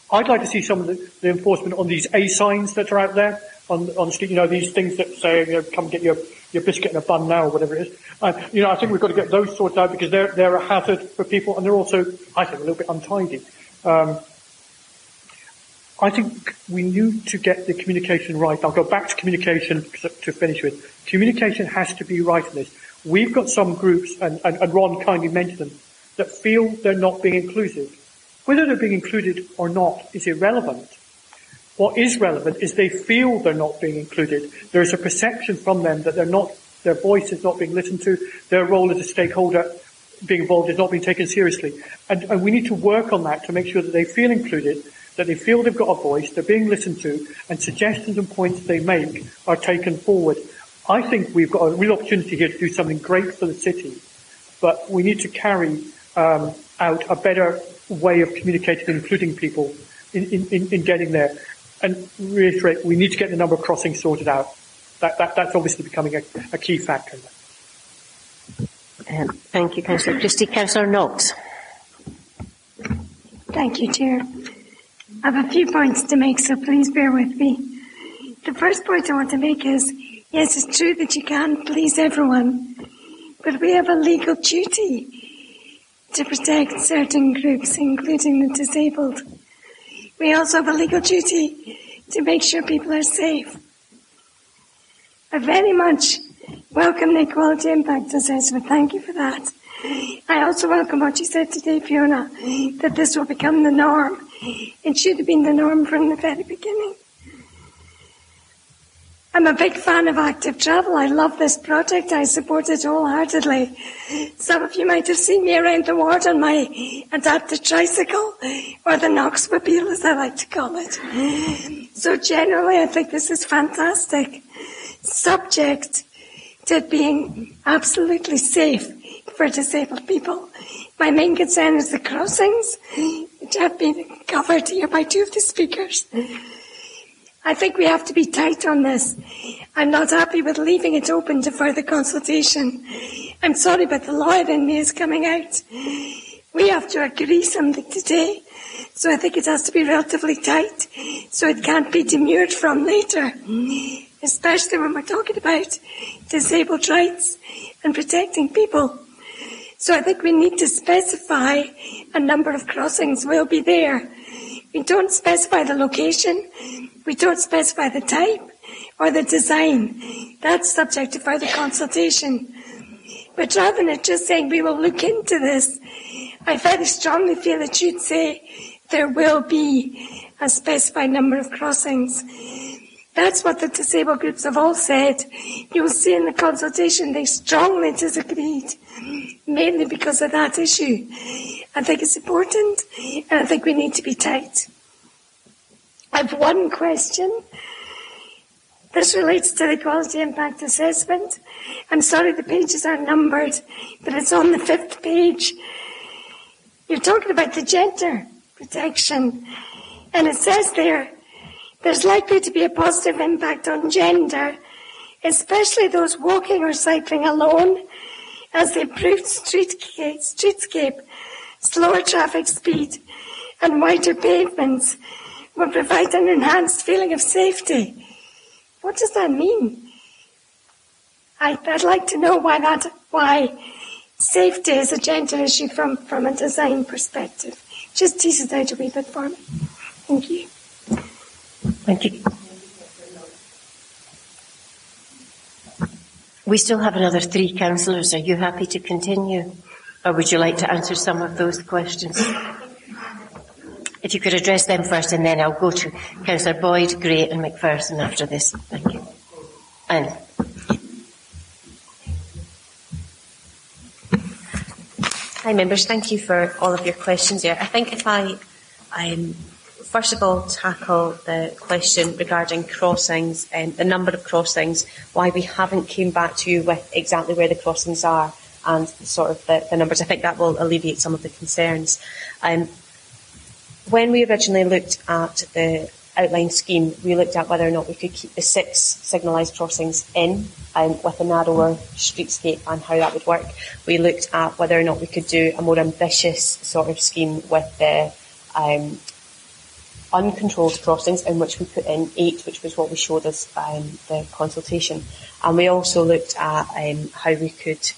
I'd like to see some of the enforcement on these A signs that are out there on the street. These things that say, come get your biscuit and a bun now, or whatever it is. I think we've got to get those sorted out, because they're a hazard for people, and they're also, I think, a little bit untidy. I think we need to get the communication right. I'll go back to communication to finish with. Communication has to be right in this. We've got some groups, and Ron kindly mentioned them, that feel they're not being included. Whether they're being included or not is irrelevant. What is relevant is they feel they're not being included. There is a perception from them that their voice is not being listened to, their role as a stakeholder being involved is not being taken seriously. And we need to work on that to make sure that they feel included, that they feel they've got a voice, they're being listened to, and suggestions and points they make are taken forward. I think we've got a real opportunity here to do something great for the city, but we need to carry out a better way of communicating and including people in getting there. And reiterate, we need to get the number of crossings sorted out. That's obviously becoming a key factor. Thank you, Councillor Christie. Councillor Knox. Thank you, Chair. I have a few points to make, so please bear with me. The first point I want to make is, yes, it's true that you can't please everyone, but we have a legal duty to protect certain groups, including the disabled. We also have a legal duty to make sure people are safe. I very much welcome the equality impact assessment. Thank you for that. I also welcome what you said today, Fiona, that this will become the norm. It should have been the norm from the very beginning. I'm a big fan of active travel. I love this project. I support it wholeheartedly. Some of you might have seen me around the ward on my adapted tricycle, or the Knoxmobile, as I like to call it. So generally, I think this is fantastic. Subject to it being absolutely safe for disabled people. My main concern is the crossings, which have been covered here by two of the speakers. I think we have to be tight on this. I'm not happy with leaving it open to further consultation. I'm sorry, but the lawyer in me is coming out. We have to agree something today, so I think it has to be relatively tight, so it can't be demurred from later, especially when we're talking about disabled rights and protecting people. So I think we need to specify a number of crossings will be there. We don't specify the location, we don't specify the type or the design. That's subject to further consultation. But rather than just saying we will look into this, I very strongly feel it should say there will be a specified number of crossings. That's what the disabled groups have all said. You'll see in the consultation they strongly disagreed, mainly because of that issue. I think it's important, and I think we need to be tight. I have one question. This relates to the equality impact assessment. I'm sorry the pages are numbered, but it's on the 5th page. You're talking about the gender protection, and it says there's likely to be a positive impact on gender, especially those walking or cycling alone, as the improved streetscape, slower traffic speed, and wider pavements will provide an enhanced feeling of safety. What does that mean? I'd like to know why safety is a gender issue from a design perspective. Just tease it out a wee bit for me. Thank you. Thank you. We still have another 3 councillors. Are you happy to continue? Or would you like to answer some of those questions? If you could address them first, and then I'll go to Councillor Boyd, Gray and McPherson after this. Thank you. Anne. Hi members, thank you for all of your questions here. I think if I first of all tackle the question regarding crossings and the number of crossings, why we haven't came back to you with exactly where the crossings are and sort of the numbers, I think that will alleviate some of the concerns. When we originally looked at the outline scheme, we looked at whether or not we could keep the 6 signalised crossings in with a narrower streetscape and how that would work. We looked at whether or not we could do a more ambitious sort of scheme with the uncontrolled crossings, in which we put in 8, which was what we showed us the consultation. And we also looked at how we could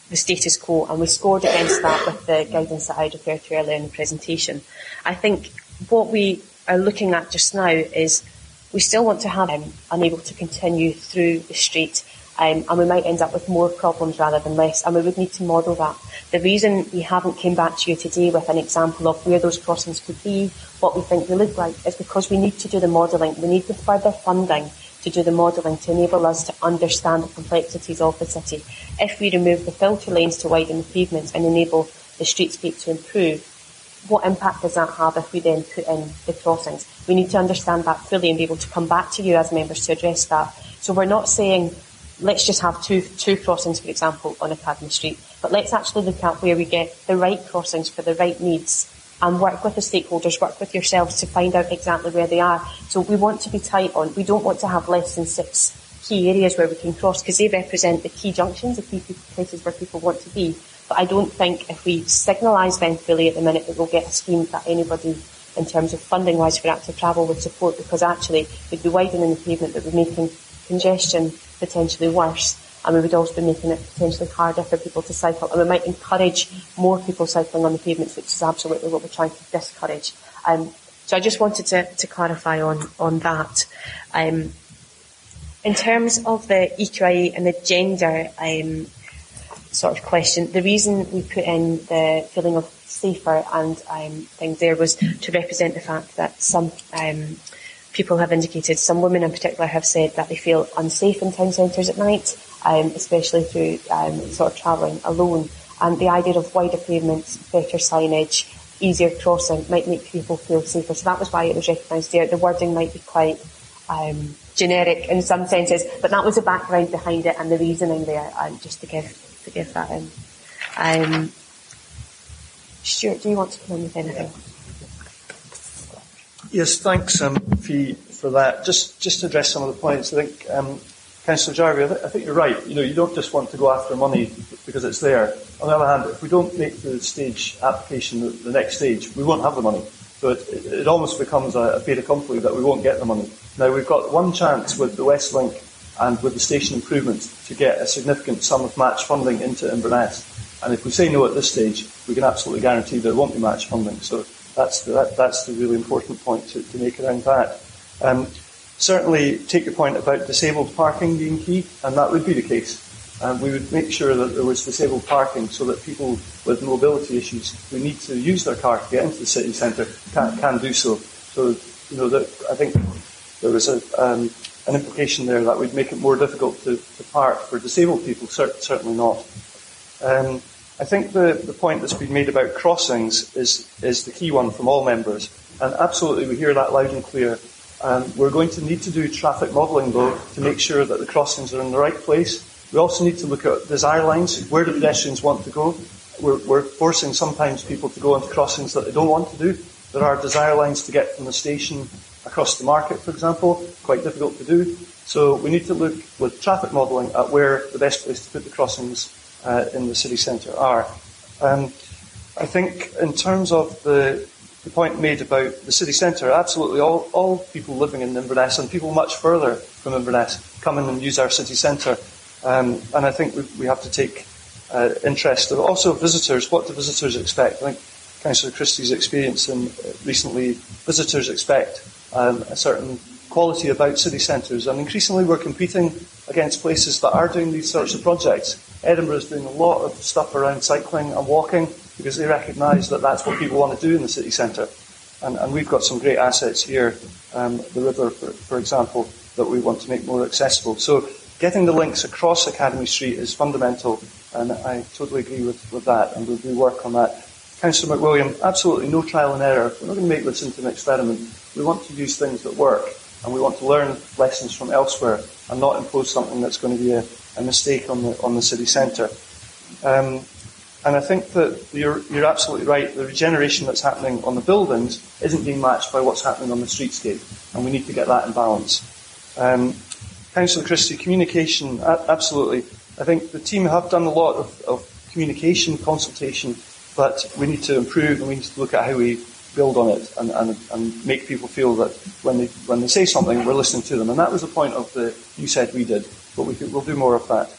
the status quo, and we scored against that with the guidance that I referred to earlier in the presentation. I think what we are looking at just now is we still want to have unable to continue through the street, and we might end up with more problems rather than less, and we would need to model that. The reason we haven't came back to you today with an example of where those crossings could be, what we think they look like, is because we need to do the modelling. We need the further funding to do the modelling to enable us to understand the complexities of the city. If we remove the filter lanes to widen the pavements and enable the streetscape to improve, what impact does that have if we then put in the crossings? We need to understand that fully and be able to come back to you as members to address that. So we're not saying let's just have two crossings, for example, on Academy Street, but let's actually look at where we get the right crossings for the right needs and work with the stakeholders, work with yourselves to find out exactly where they are. So we want to be tight on, we don't want to have less than 6 key areas where we can cross, because they represent the key junctions, the key places where people want to be. But I don't think if we signalise them fully at the minute that we'll get a scheme that anybody, in terms of funding-wise for active travel, would support, because actually we'd be widening the pavement, but we're making congestion potentially worse, and we would also be making it potentially harder for people to cycle, and we might encourage more people cycling on the pavements, which is absolutely what we're trying to discourage. So I just wanted to clarify on that. In terms of the EQIA and the gender sort of question, the reason we put in the feeling of safer and things there was to represent the fact that some people have indicated, some women in particular have said that they feel unsafe in town centres at night, especially through sort of travelling alone. And the idea of wider pavements, better signage, easier crossing might make people feel safer. So that was why it was recognised there. The wording might be quite generic in some senses, but that was the background behind it and the reasoning there, just to give that in. Stuart, do you want to come in with anything? Yes, thanks, Fee, for that. Just to address some of the points, I think, Councillor Jarvie, I think you're right. You know, you don't just want to go after money because it's there. On the other hand, if we don't make the stage application the next stage, we won't have the money. So it almost becomes a fait accompli that we won't get the money. Now, we've got one chance with the West Link and with the station improvements to get a significant sum of match funding into Inverness. And if we say no at this stage, we can absolutely guarantee there won't be match funding. So that's the really important point to make around that. Certainly take your point about disabled parking being key, and that would be the case. We would make sure that there was disabled parking so that people with mobility issues who need to use their car to get into the city centre can do so. So, you know, I think there was an implication there that would make it more difficult to park for disabled people. Certainly not. I think the point that's been made about crossings is the key one from all members, and absolutely we hear that loud and clear. We're going to need to do traffic modelling, though, to make sure that the crossings are in the right place. We also need to look at desire lines. Where do pedestrians want to go? We're forcing sometimes people to go onto crossings that they don't want to do. There are desire lines to get from the station across the market, for example, quite difficult to do. So we need to look with traffic modelling at where the best place to put the crossings in the city centre are. I think in terms of the the point made about the city centre, absolutely all people living in Inverness and people much further from Inverness come in and use our city centre. And I think we have to take interest. Also visitors, what do visitors expect? I think Councillor Christie's experience recently, visitors expect a certain quality about city centres, and increasingly we're competing against places that are doing these sorts of projects. Edinburgh is doing a lot of stuff around cycling and walking because they recognise that that's what people want to do in the city centre. And we've got some great assets here, the river, for example, that we want to make more accessible. So getting the links across Academy Street is fundamental, and I totally agree with that, and we'll do work on that. Councillor McWilliam, absolutely no trial and error. We're not going to make this into an experiment. We want to use things that work, and we want to learn lessons from elsewhere and not impose something that's going to be a mistake on the city centre. And I think that you're absolutely right. The regeneration that's happening on the buildings isn't being matched by what's happening on the streetscape, and we need to get that in balance. Councillor Christie, communication, absolutely. I think the team have done a lot of communication, consultation, but we need to improve and we need to look at how we build on it and make people feel that when they say something, we're listening to them. And that was the point of the You Said We Did, but we'll do more of that.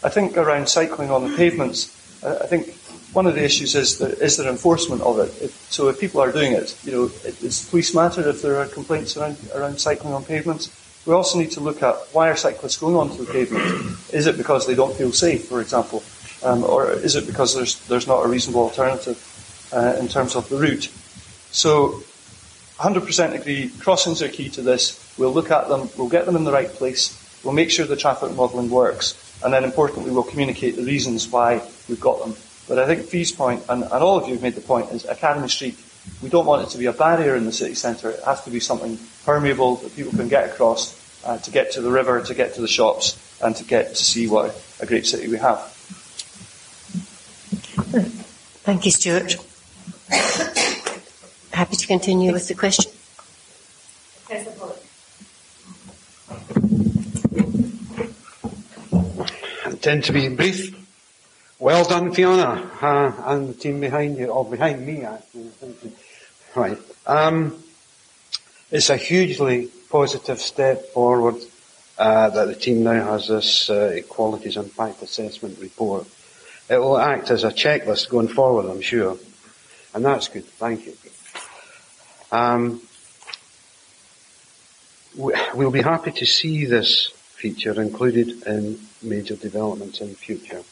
I think around cycling on the pavements, I think one of the issues is there enforcement of it. So if people are doing it, does police matter if there are complaints around cycling on pavements? We also need to look at why are cyclists going onto the pavement? Is it because they don't feel safe, for example? Or is it because there's not a reasonable alternative in terms of the route? So 100% agree, crossings are key to this. We'll look at them, we'll get them in the right place, we'll make sure the traffic modelling works, and then importantly we'll communicate the reasons why we've got them. But I think Fee's point, and all of you have made the point, is Academy Street, we don't want it to be a barrier in the city centre. It has to be something permeable that people can get across to get to the river, to get to the shops, and to get to see what a great city we have. Thank you, Stuart. Happy to continue with the question. I intend to be brief. Well done, Fiona, and the team behind you, or behind me, actually. Right. It's a hugely positive step forward that the team now has this Equalities Impact Assessment report. It will act as a checklist going forward, I'm sure. And that's good. Thank you. We'll be happy to see this feature included in major developments in future,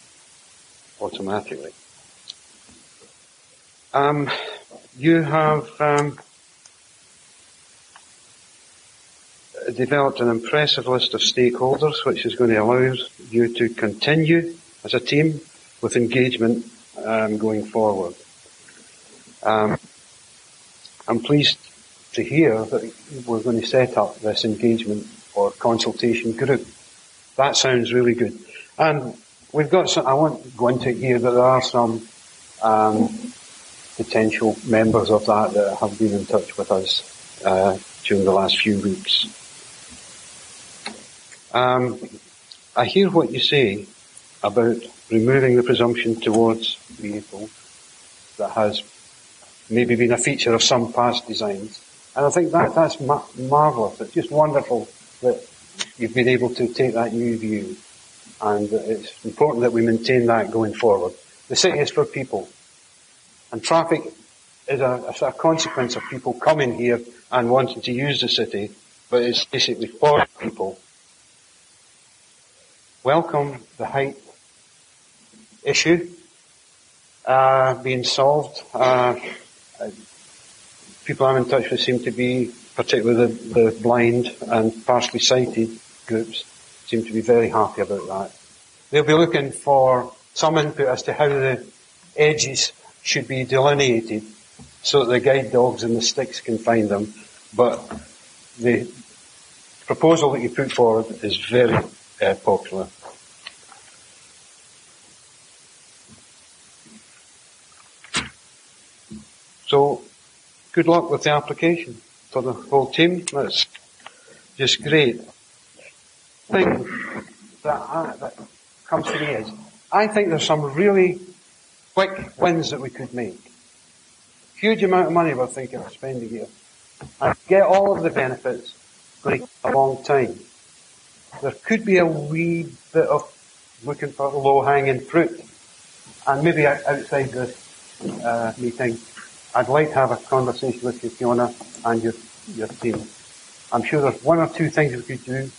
automatically. You have developed an impressive list of stakeholders, which is going to allow you to continue as a team with engagement going forward. I'm pleased to hear that we're going to set up this engagement or consultation group. That sounds really good. And we've got some, I won't go into it here, but there are some potential members of that have been in touch with us during the last few weeks. I hear what you say about removing the presumption towards vehicles that has maybe been a feature of some past designs. And I think that's marvellous. It's just wonderful that you've been able to take that new view. And it's important that we maintain that going forward. The city is for people. And traffic is a consequence of people coming here and wanting to use the city, but it's basically for people. Welcome the height issue being solved. People I'm in touch with seem to be, particularly the blind and partially sighted groups, seem to be very happy about that. They'll be looking for some input as to how the edges should be delineated so that the guide dogs and the sticks can find them. But the proposal that you put forward is very popular. So, good luck with the application for the whole team. That's just great. The thing that comes to me is, I think there's some really quick wins that we could make. huge amount of money we're thinking of spending here, and get all of the benefits going to take a long time. There could be a wee bit of looking for low-hanging fruit, and maybe outside this meeting, I'd like to have a conversation with you, Fiona, and your team. I'm sure there's one or two things we could do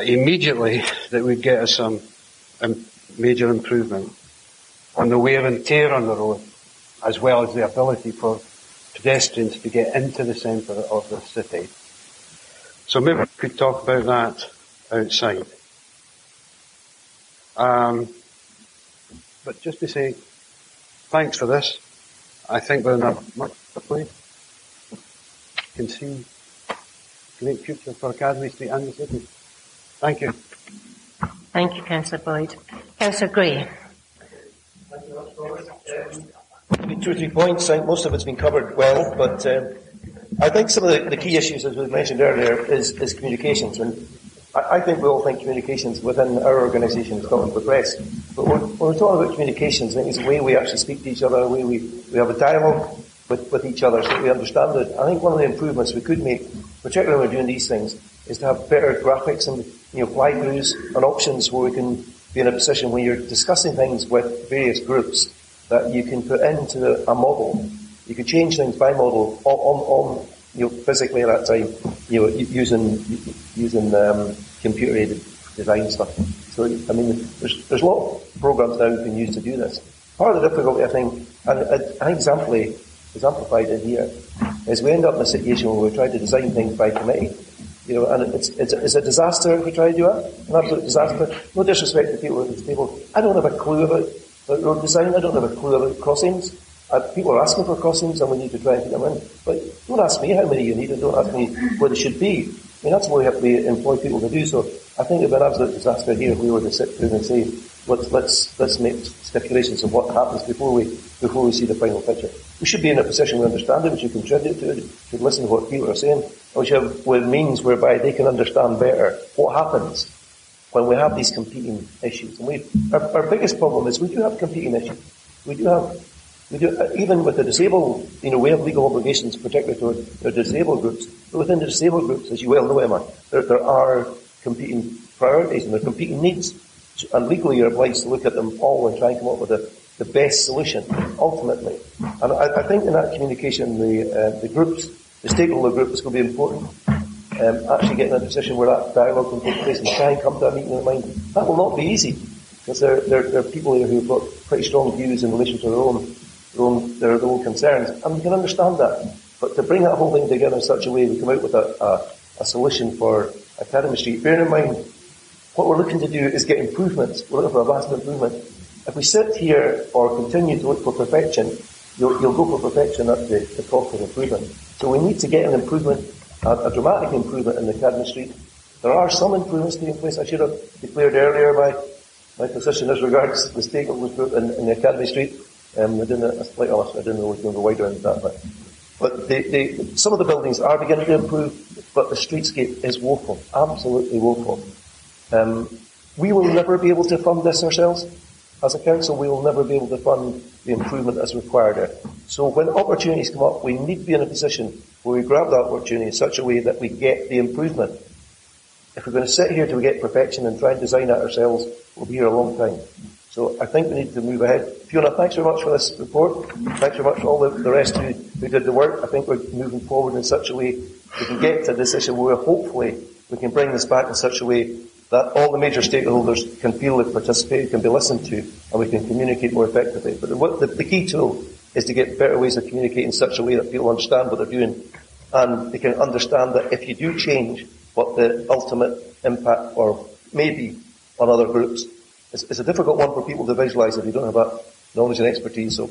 immediately that would get us some major improvement on the wear and tear on the road, as well as the ability for pedestrians to get into the centre of the city. So maybe we could talk about that outside. But just to say, thanks for this. I think we're in a much better place. Can see great future for Academy Street and the city. Thank you. Thank you, Councillor Boyd. Councillor Gray. Thank you much, Robert. 2 or 3 points. I think most of it's been covered well, but I think some of the key issues, as we mentioned earlier, is communications. And I think we all think communications within our organisation is Scotland for Press. But when we're talking about communications, I think it's the way we actually speak to each other, the way we have a dialogue with each other so that we understand it. I think one of the improvements we could make, particularly when we're doing these things, is to have better graphics and fly-throughs and options where we can be in a position when you're discussing things with various groups that you can put into a model. You could change things by model on physically at that time, using computer-aided design stuff. So, I mean, there's a lot of programs now you can use to do this. Part of the difficulty, I think, and I think exemplified in here, is we end up in a situation where we try to design things by committee. And it's a disaster if we try to do that. An absolute disaster. No disrespect to people at this table. I don't have a clue about road design. I don't have a clue about crossings. People are asking for crossings and we need to try and put them in. But don't ask me how many you need and don't ask me what they should be. I mean, that's what we have to employ people to do. So I think it would be an absolute disaster here if we were to sit down and say, let's make stipulations of what happens before we see the final picture. We should be in a position we understand it, we should contribute to it, we should listen to what people are saying, and we should have means whereby they can understand better what happens when we have these competing issues. And our biggest problem is we do have competing issues. We do even with the disabled, we have legal obligations, particularly to the disabled groups. But within the disabled groups, as you well know, Emma, there are competing priorities and there are competing needs. And legally you're obliged to look at them all and try and come up with the best solution, ultimately. And I think in that communication, the groups, the stakeholder group is going to be important. Actually getting in a position where that dialogue can take place and try and come to a meeting in mind. That will not be easy, because there are people here who've got pretty strong views in relation to their own concerns, and we can understand that. But to bring that whole thing together in such a way we come out with a solution for Academy Street, bearing in mind what we're looking to do is get improvements. We're looking for a vast improvement. If we sit here or continue to look for perfection, you'll go for perfection at the cost of improvement. So we need to get an improvement, a dramatic improvement in the Academy Street. There are some improvements taking place. I should have declared earlier my position as regards the stakeholders group in the Academy Street. I didn't know we were going to go wider into that, but some of the buildings are beginning to improve, but the streetscape is woeful, absolutely woeful. We will never be able to fund this ourselves. As a council, we will never be able to fund the improvement that's required there. So when opportunities come up, we need to be in a position where we grab that opportunity in such a way that we get the improvement. If we're going to sit here till we get perfection and try and design that ourselves, we'll be here a long time. So I think we need to move ahead. Fiona, thanks very much for this report. Thanks very much for all the rest who did the work. I think we're moving forward in such a way we can get to a decision where hopefully we can bring this back in such a way that all the major stakeholders can feel they've participated, can be listened to, and we can communicate more effectively. But the key tool is to get better ways of communicating in such a way that people understand what they're doing, and they can understand that if you do change, what the ultimate impact or maybe on other groups. It's a difficult one for people to visualise if you don't have that knowledge and expertise. So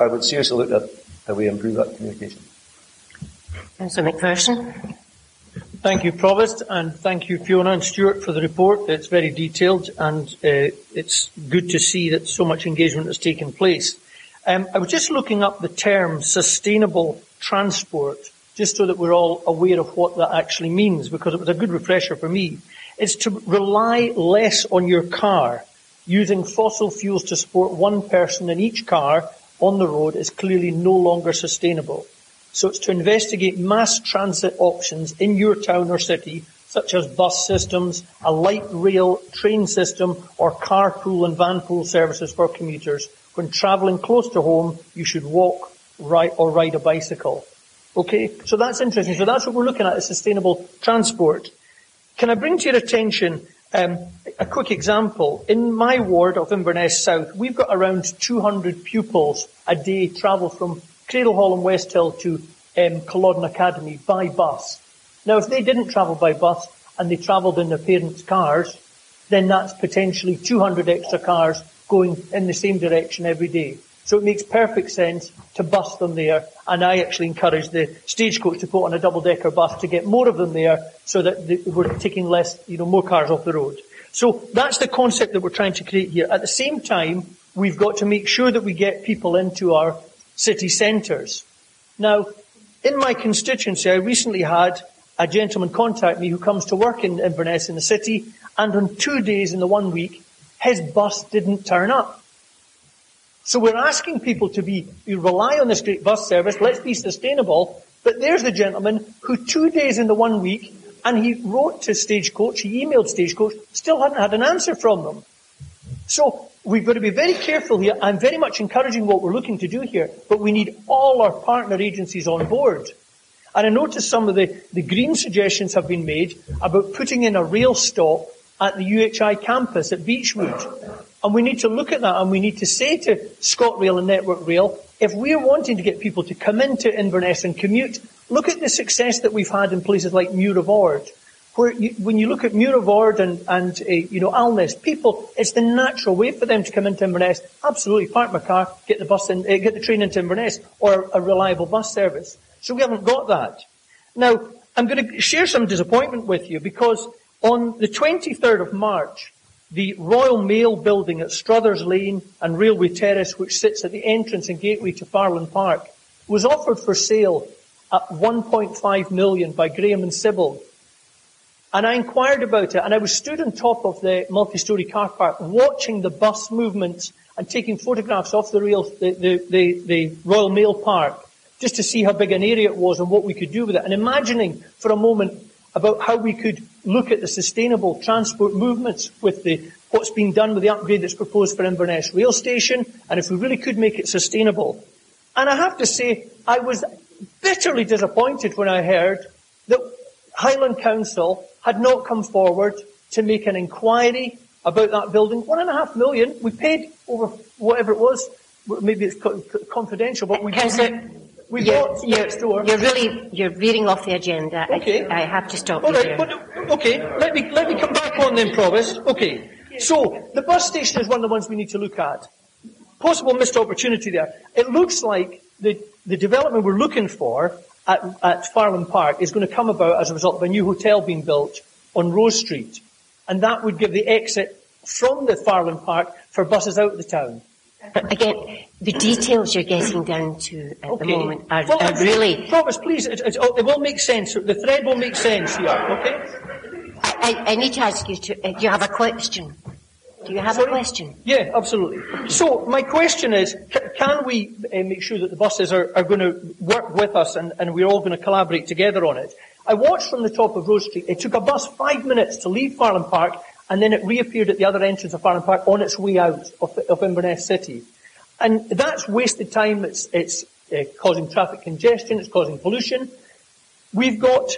I would seriously look at how we improve that communication. Councillor McPherson. Thank you, Provost, and thank you, Fiona and Stuart, for the report. It's very detailed, and it's good to see that so much engagement has taken place. I was just looking up the term sustainable transport, just so that we're all aware of what that actually means, because it was a good refresher for me. It's to rely less on your car, using fossil fuels to support one person in each car on the road is clearly no longer sustainable. So it's to investigate mass transit options in your town or city, such as bus systems, a light rail train system, or carpool and vanpool services for commuters. When travelling close to home, you should walk, ride a bicycle. Okay, so that's interesting. So that's what we're looking at, is sustainable transport. Can I bring to your attention a quick example? In my ward of Inverness South, we've got around 200 pupils a day travel from Cradlehall and Westhill to Culloden Academy by bus. Now, if they didn't travel by bus and they travelled in their parents' cars, then that's potentially 200 extra cars going in the same direction every day. So it makes perfect sense to bus them there, and I actually encourage the stagecoach to put on a double-decker bus to get more of them there, so that we're taking less, more cars off the road. So that's the concept that we're trying to create here. At the same time, we've got to make sure that we get people into our city centres. Now, in my constituency, I recently had a gentleman contact me who comes to work in Inverness in the city, and on 2 days in the 1 week, his bus didn't turn up. So we're asking people to rely on this great bus service, let's be sustainable, but there's the gentleman who 2 days in the 1 week, and he wrote to Stagecoach, he emailed Stagecoach, still hadn't had an answer from them. So we've got to be very careful here. I'm very much encouraging what we're looking to do here, but we need all our partner agencies on board. And I noticed some of the green suggestions have been made about putting in a rail stop at the UHI campus at Beechwood. And we need to look at that, and we need to say to ScotRail and Network Rail, if we're wanting to get people to come into Inverness and commute, look at the success that we've had in places like Muir of Ord, where when you look at Muir of Ord and Alness, people, it's the natural way for them to come into Inverness. Absolutely, park my car, get the train into Inverness, or a reliable bus service. So we haven't got that. Now, I'm going to share some disappointment with you, because on the 23rd of March, the Royal Mail building at Struthers Lane and Railway Terrace, which sits at the entrance and gateway to Farland Park, was offered for sale at 1.5 million by Graham and Sybil. And I inquired about it, and I was stood on top of the multi-storey car park watching the bus movements and taking photographs of the Royal Mail Park, just to see how big an area it was and what we could do with it, and imagining for a moment about how we could look at the sustainable transport movements with what's being done with the upgrade that's proposed for Inverness Rail Station, and if we really could make it sustainable. And I have to say, I was bitterly disappointed when I heard that Highland Council had not come forward to make an inquiry about that building. 1.5 million, we paid over whatever it was, maybe it's confidential, but we You're veering off the agenda. Okay. I have to stop All you right, there. but, okay, let me come back on then, Provost. Okay, so the bus station is one of the ones we need to look at. Possible missed opportunity there. It looks like the development we're looking for at Farland Park is going to come about as a result of a new hotel being built on Rose Street. And that would give the exit from the Farland Park for buses out of the town. Again, the details you're getting down to at the moment are really... Provost, please, it will make sense. The thread will make sense here, okay? I need to ask you do you have a question? Do you have a question? Yeah, absolutely. So, my question is, can we make sure that the buses are going to work with us and we're all going to collaborate together on it? I watched from the top of Rose Street. It took a bus 5 minutes to leave Farland Park, and then it reappeared at the other entrance of Farland Park on its way out of Inverness City. And that's wasted time. It's causing traffic congestion. It's causing pollution. We've got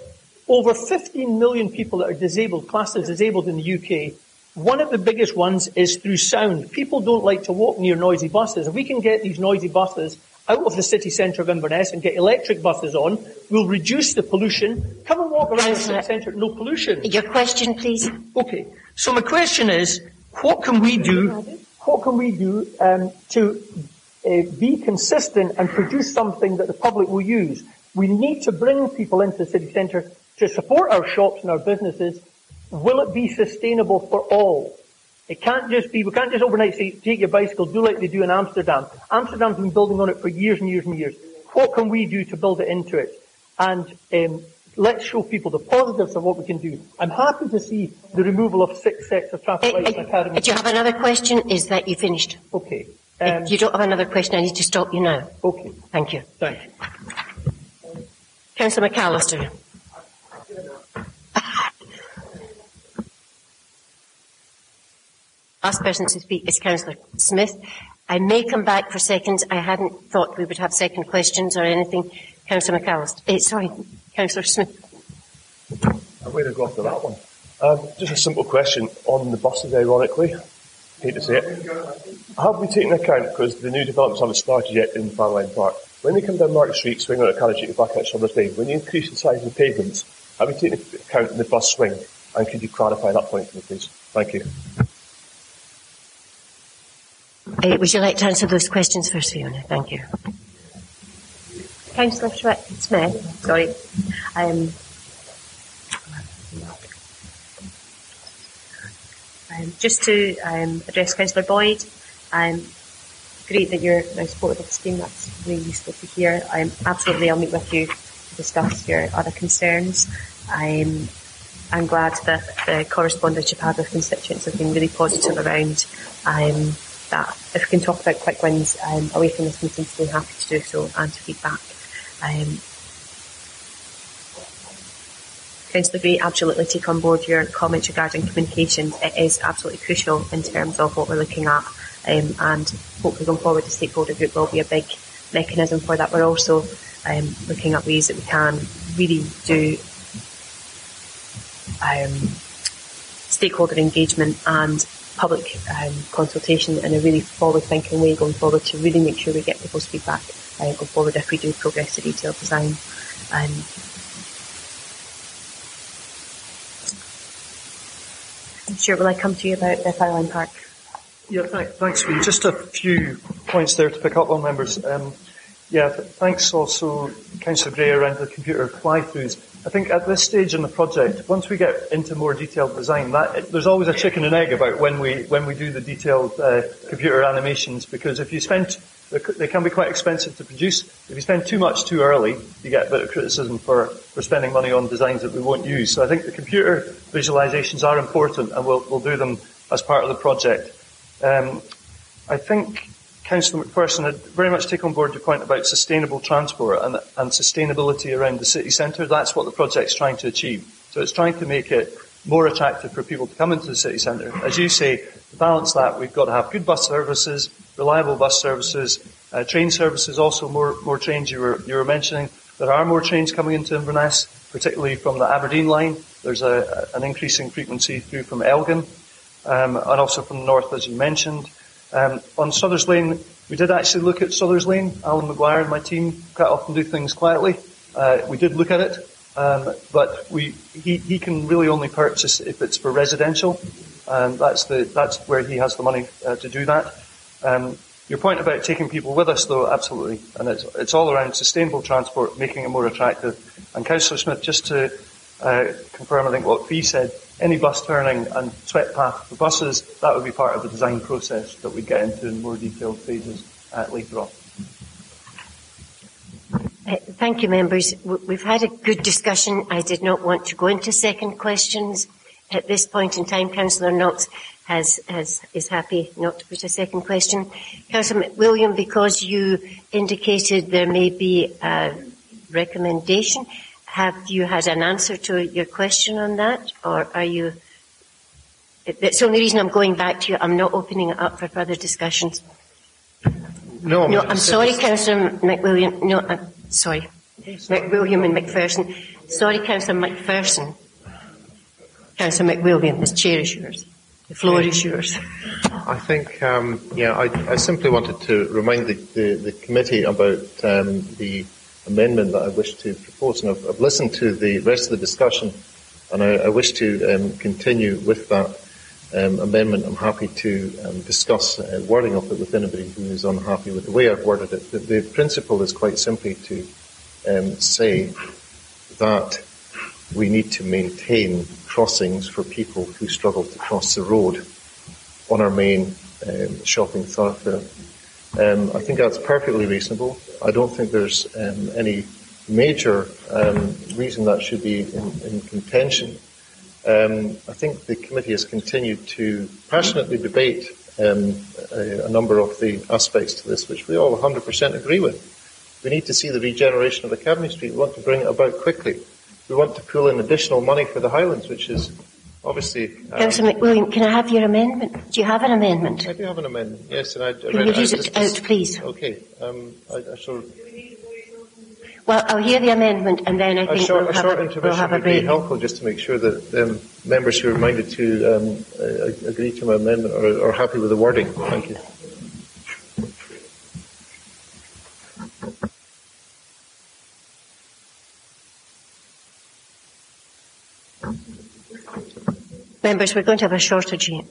over 15 million people that are disabled, classed as disabled in the UK. One of the biggest ones is through sound. People don't like to walk near noisy buses. If we can get these noisy buses out of the city centre of Inverness and get electric buses on, we'll reduce the pollution. Come and walk around the city centre, no pollution. Your question, please. Okay. So my question is, what can we do to be consistent and produce something that the public will use? We need to bring people into the city centre to support our shops and our businesses. Will it be sustainable for all? It can't just be, we can't just overnight say, take your bicycle, do like they do in Amsterdam. Amsterdam's been building on it for years and years and years. What can we do to build it into it? And let's show people the positives of what we can do. I'm happy to see the removal of 6 sets of traffic lights in Academy. Do you have another question? Is that you finished? Okay. If you don't have another question, I need to stop you now. Okay. Thank you. Thank you. Councillor McAllister. Last person to speak is Councillor Smith. I may come back for seconds. I hadn't thought we would have second questions or anything. Councillor McAllister. Councillor Smith. I'm going to go after that one. Just a simple question on the buses, ironically. Hate to say it. Have we taken account, because the new developments haven't started yet in Highland Park, when they come down Market Street, swing out at Carriage Street, back out Summer's Bay, when you increase the size of the pavements, have you taken account in the bus swing? And could you clarify that point for me, please? Thank you. Would you like to answer those questions first, Fiona? Thank you. Councillor Smith, sorry. Just to address Councillor Boyd, great that you're now supportive of the scheme. That's really useful to hear. Absolutely, I'll meet with you to discuss your other concerns. I'm glad that the correspondence you've had with constituents have been really positive around that. If we can talk about quick wins away from this meeting today, happy to do so and to feedback. Councillor Gray, absolutely take on board your comments regarding communication. It is absolutely crucial in terms of what we're looking at, and hopefully going forward the stakeholder group will be a big mechanism for that. We're also looking at ways that we can really do stakeholder engagement and public consultation in a really forward-thinking way going forward to really make sure we get people's feedback going forward if we do progress to detailed design. Stuart, will I come to you about the Highland Park? Yeah, thanks, Ree. Just a few points there to pick up on, members. Thanks also, Councillor Gray, around the computer fly-throughs. I think at this stage in the project, once we get into more detailed design, there's always a chicken and egg about when we do the detailed computer animations, because if you spend, they can be quite expensive to produce. If you spend too much too early, you get a bit of criticism for spending money on designs that we won't use. So I think the computer visualizations are important, and we'll do them as part of the project. I think Councillor McPherson had very much taken on board your point about sustainable transport and sustainability around the city centre. That's what the project's trying to achieve. So it's trying to make it more attractive for people to come into the city centre. As you say, to balance that, we've got to have good bus services, reliable bus services, train services, also more trains you were mentioning. There are more trains coming into Inverness, particularly from the Aberdeen line. There's an increasing frequency through from Elgin, and also from the north, as you mentioned. On Southers Lane, we did actually look at Southers Lane. Alan Maguire and my team quite often do things quietly. We did look at it, but he can really only purchase if it's for residential, and that's where he has the money to do that. Your point about taking people with us, though, absolutely, and it's all around sustainable transport, making it more attractive. And Councillor Smith, just to confirm, I think what Fee said, any bus turning and swept path for buses, that would be part of the design process that we get into in more detailed phases later on. Thank you, members. We've had a good discussion. I did not want to go into second questions at this point in time. Councillor Knox is happy not to put a second question. Councillor McWilliam, because you indicated there may be a recommendation, have you had an answer to your question on that, or are you? That's the only reason I'm going back to you. I'm not opening it up for further discussions. No, I'm sorry, Councillor McWilliam. No, I'm sorry. McWilliam and McPherson. Sorry, Councillor McPherson. Councillor McWilliam, the chair is yours. The floor is yours. I think, I simply wanted to remind the committee about the amendment that I wish to propose, and I've listened to the rest of the discussion, and I wish to continue with that amendment. I'm happy to discuss wording of it with anybody who is unhappy with the way I've worded it. But the principle is quite simply to say that we need to maintain crossings for people who struggle to cross the road on our main shopping thoroughfare. I think that's perfectly reasonable. I don't think there's any major reason that should be in contention. I think the committee has continued to passionately debate a number of the aspects to this, which we all 100% agree with. We need to see the regeneration of Academy Street. We want to bring it about quickly. We want to pull in additional money for the Highlands, which is obviously... Councillor McWilliam, can I have your amendment? Do you have an amendment? I do have an amendment, yes. And can you read it out, please? Okay. I shall... Well, I'll hear the amendment and then I think we'll have a break. Would be helpful just to make sure that members who are minded to agree to my amendment are happy with the wording. Thank you. Members, we're going to have a short agreement.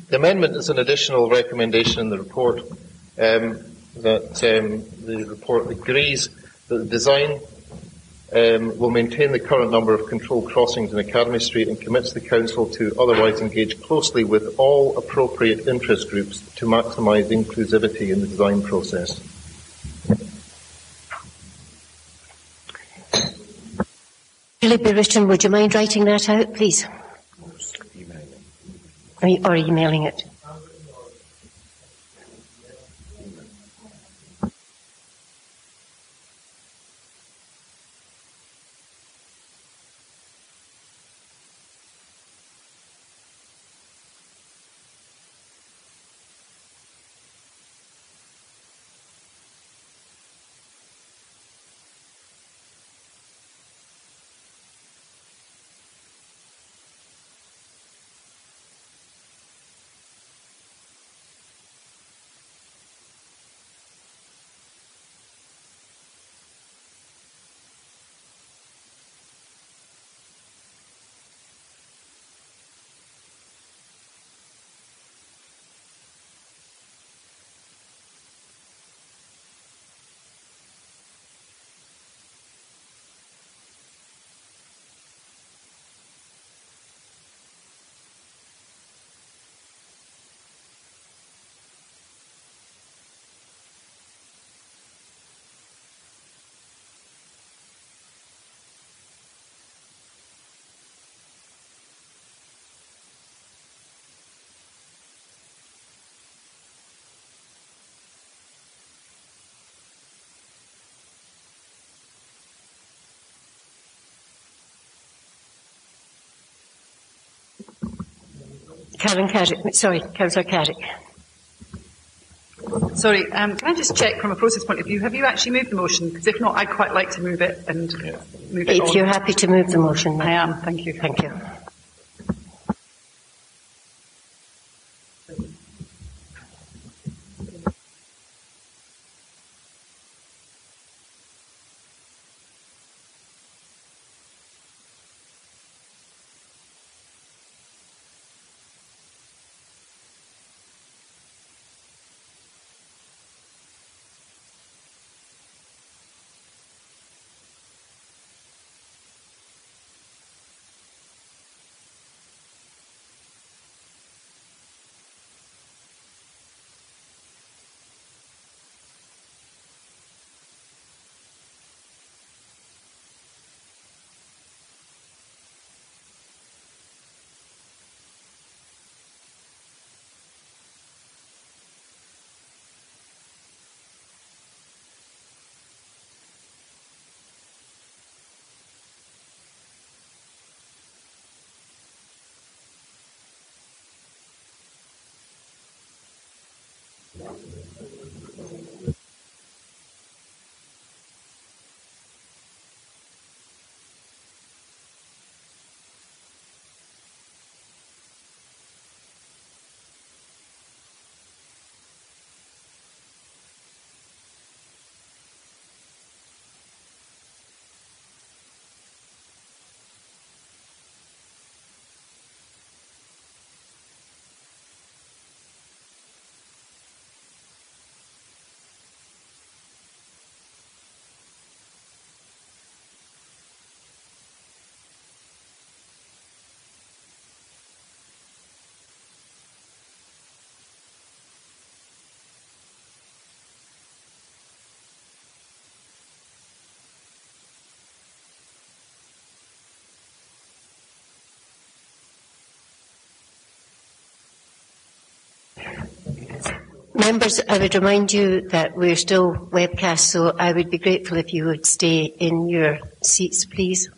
The amendment is an additional recommendation in the report that the report agrees that the design will maintain the current number of controlled crossings in Academy Street and commits the Council to otherwise engage closely with all appropriate interest groups to maximise inclusivity in the design process. Julie Berishton, would you mind writing that out, please? Or emailing it? Councillor Carrick. Sorry, can I just check from a process point of view, have you actually moved the motion? Because if not, I'd quite like to move it and move it on. If you're happy to move the motion. I am, thank you. Thank you. Members, I would remind you that we're still webcast, so I would be grateful if you would stay in your seats, please.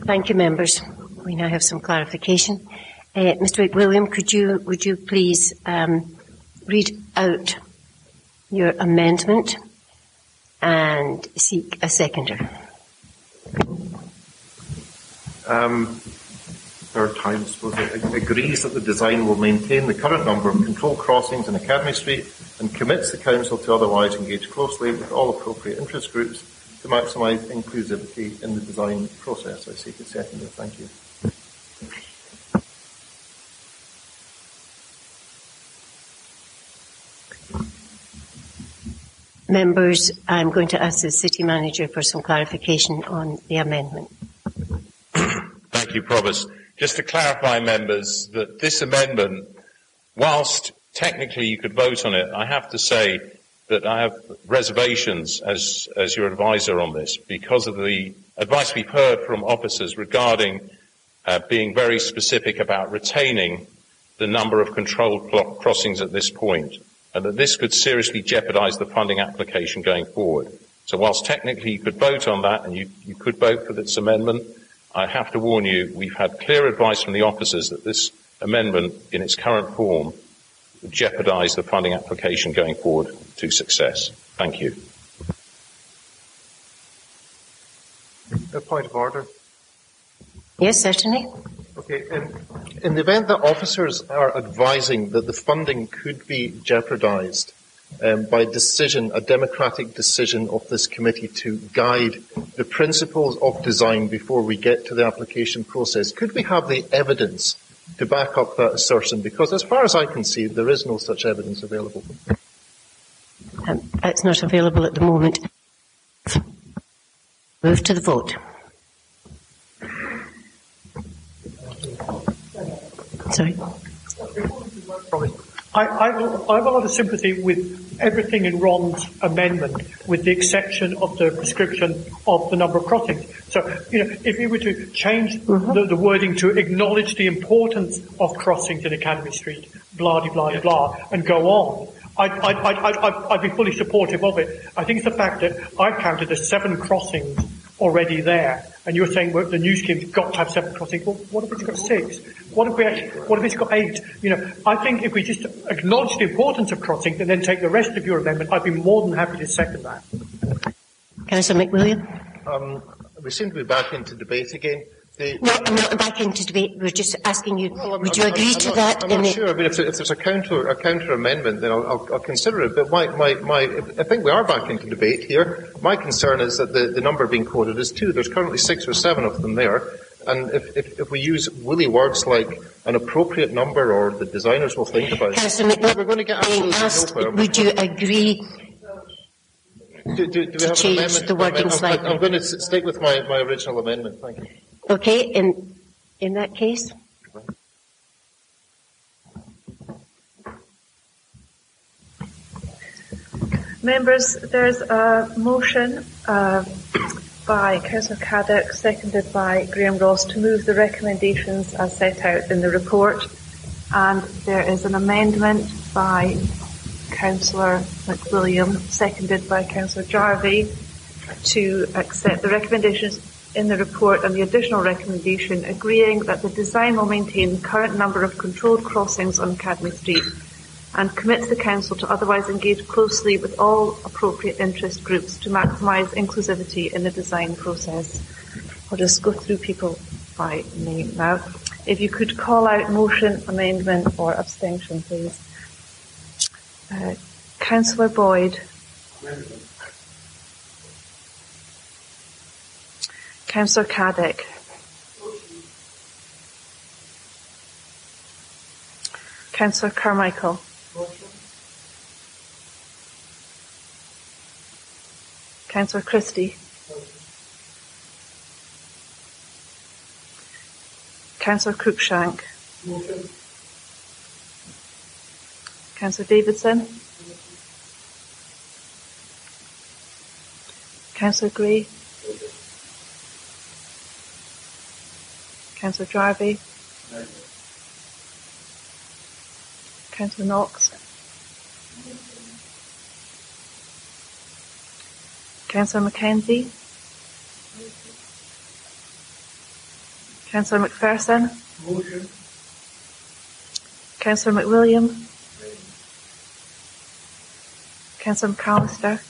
Thank you, members. We now have some clarification. Mr. McWilliam, would you please read out your amendment and seek a seconder? Third time, I suppose, it agrees that the design will maintain the current number of control crossings in Academy Street and commits the Council to otherwise engage closely with all appropriate interest groups to maximise inclusivity in the design process. I seek a seconder. Thank you. Members, I'm going to ask the City Manager for some clarification on the amendment. Thank you, Provost. Just to clarify, members, that this amendment, whilst technically you could vote on it, I have to say that I have reservations as your advisor on this because of the advice we've heard from officers regarding being very specific about retaining the number of controlled crossings at this point, and that this could seriously jeopardise the funding application going forward. So whilst technically you could vote on that and you could vote for this amendment, I have to warn you, we've had clear advice from the officers that this amendment in its current form would jeopardise the funding application going forward to success. Thank you. A point of order. Yes, certainly. Okay. In the event that officers are advising that the funding could be jeopardised by a democratic decision of this committee to guide the principles of design before we get to the application process, could we have the evidence to back up that assertion? Because as far as I can see, there is no such evidence available. It's not available at the moment. Move to the vote. Sorry. I have a lot of sympathy with everything in Ron's amendment, with the exception of the prescription of the number of crossings. So, if we were to change the wording to acknowledge the importance of crossings in Academy Street, blah, blah, blah, and go on, I'd be fully supportive of it. I think it's the fact that I've counted there's 7 crossings already there, and you're saying, well, the new scheme's got to have 7 crossings. Well, what if it's got 6? What if it's got 8? I think if we just acknowledge the importance of crossings and then take the rest of your amendment, I'd be more than happy to second that. Councillor McWilliam? We seem to be back into debate again. No, I'm not back into debate. We're just asking you, would you agree to that? I'm not sure. I mean, if there's a counter amendment, then I'll consider it. But I think we are back into debate here. My concern is that the number being quoted is 2. There's currently 6 or 7 of them there. And if we use woolly words like an appropriate number, or the designers will think about it, we're going to get absolutely nowhere. Would you agree do we have change an amendment? the wording slightly? I'm going to stick with my original amendment. Thank you. Okay, In that case, members, there's a motion by Councillor Caddick, seconded by Graham Ross, to move the recommendations as set out in the report. And there is an amendment by Councillor McWilliam, seconded by Councillor Jarvie, to accept the recommendations in the report and the additional recommendation agreeing that the design will maintain the current number of controlled crossings on Academy Street and commits the Council to otherwise engage closely with all appropriate interest groups to maximise inclusivity in the design process. I'll just go through people by name now. If you could call out motion, amendment or abstention, please. Councillor Boyd. Councillor Caddick. Councillor Carmichael. Councillor Christie. Councillor Cruikshank. Councillor Davidson. Councillor Gray. Councillor Jarvie. Councillor Knox. Councillor Mackenzie. Councillor McPherson. Motion. Councillor McWilliam. Councillor McAllister.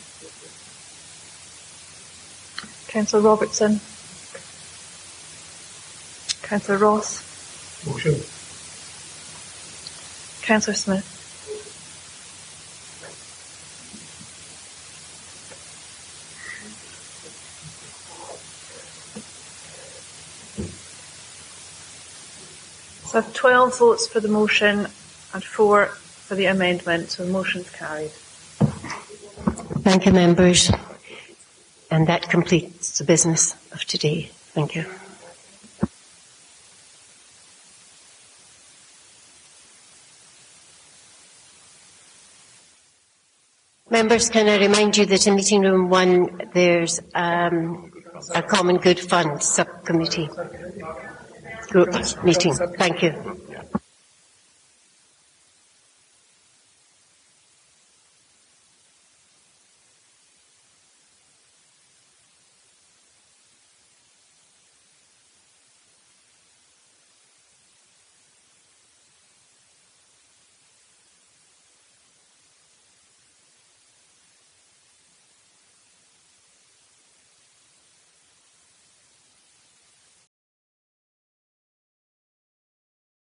Councillor Robertson. Councillor Ross. Motion. Councillor Smith. So 12 votes for the motion and 4 for the amendment, so the motion's carried. thank you, members. And that completes the business of today. Thank you. Members, can I remind you that in meeting room 1 there's a Common Good Fund subcommittee group meeting. Thank you.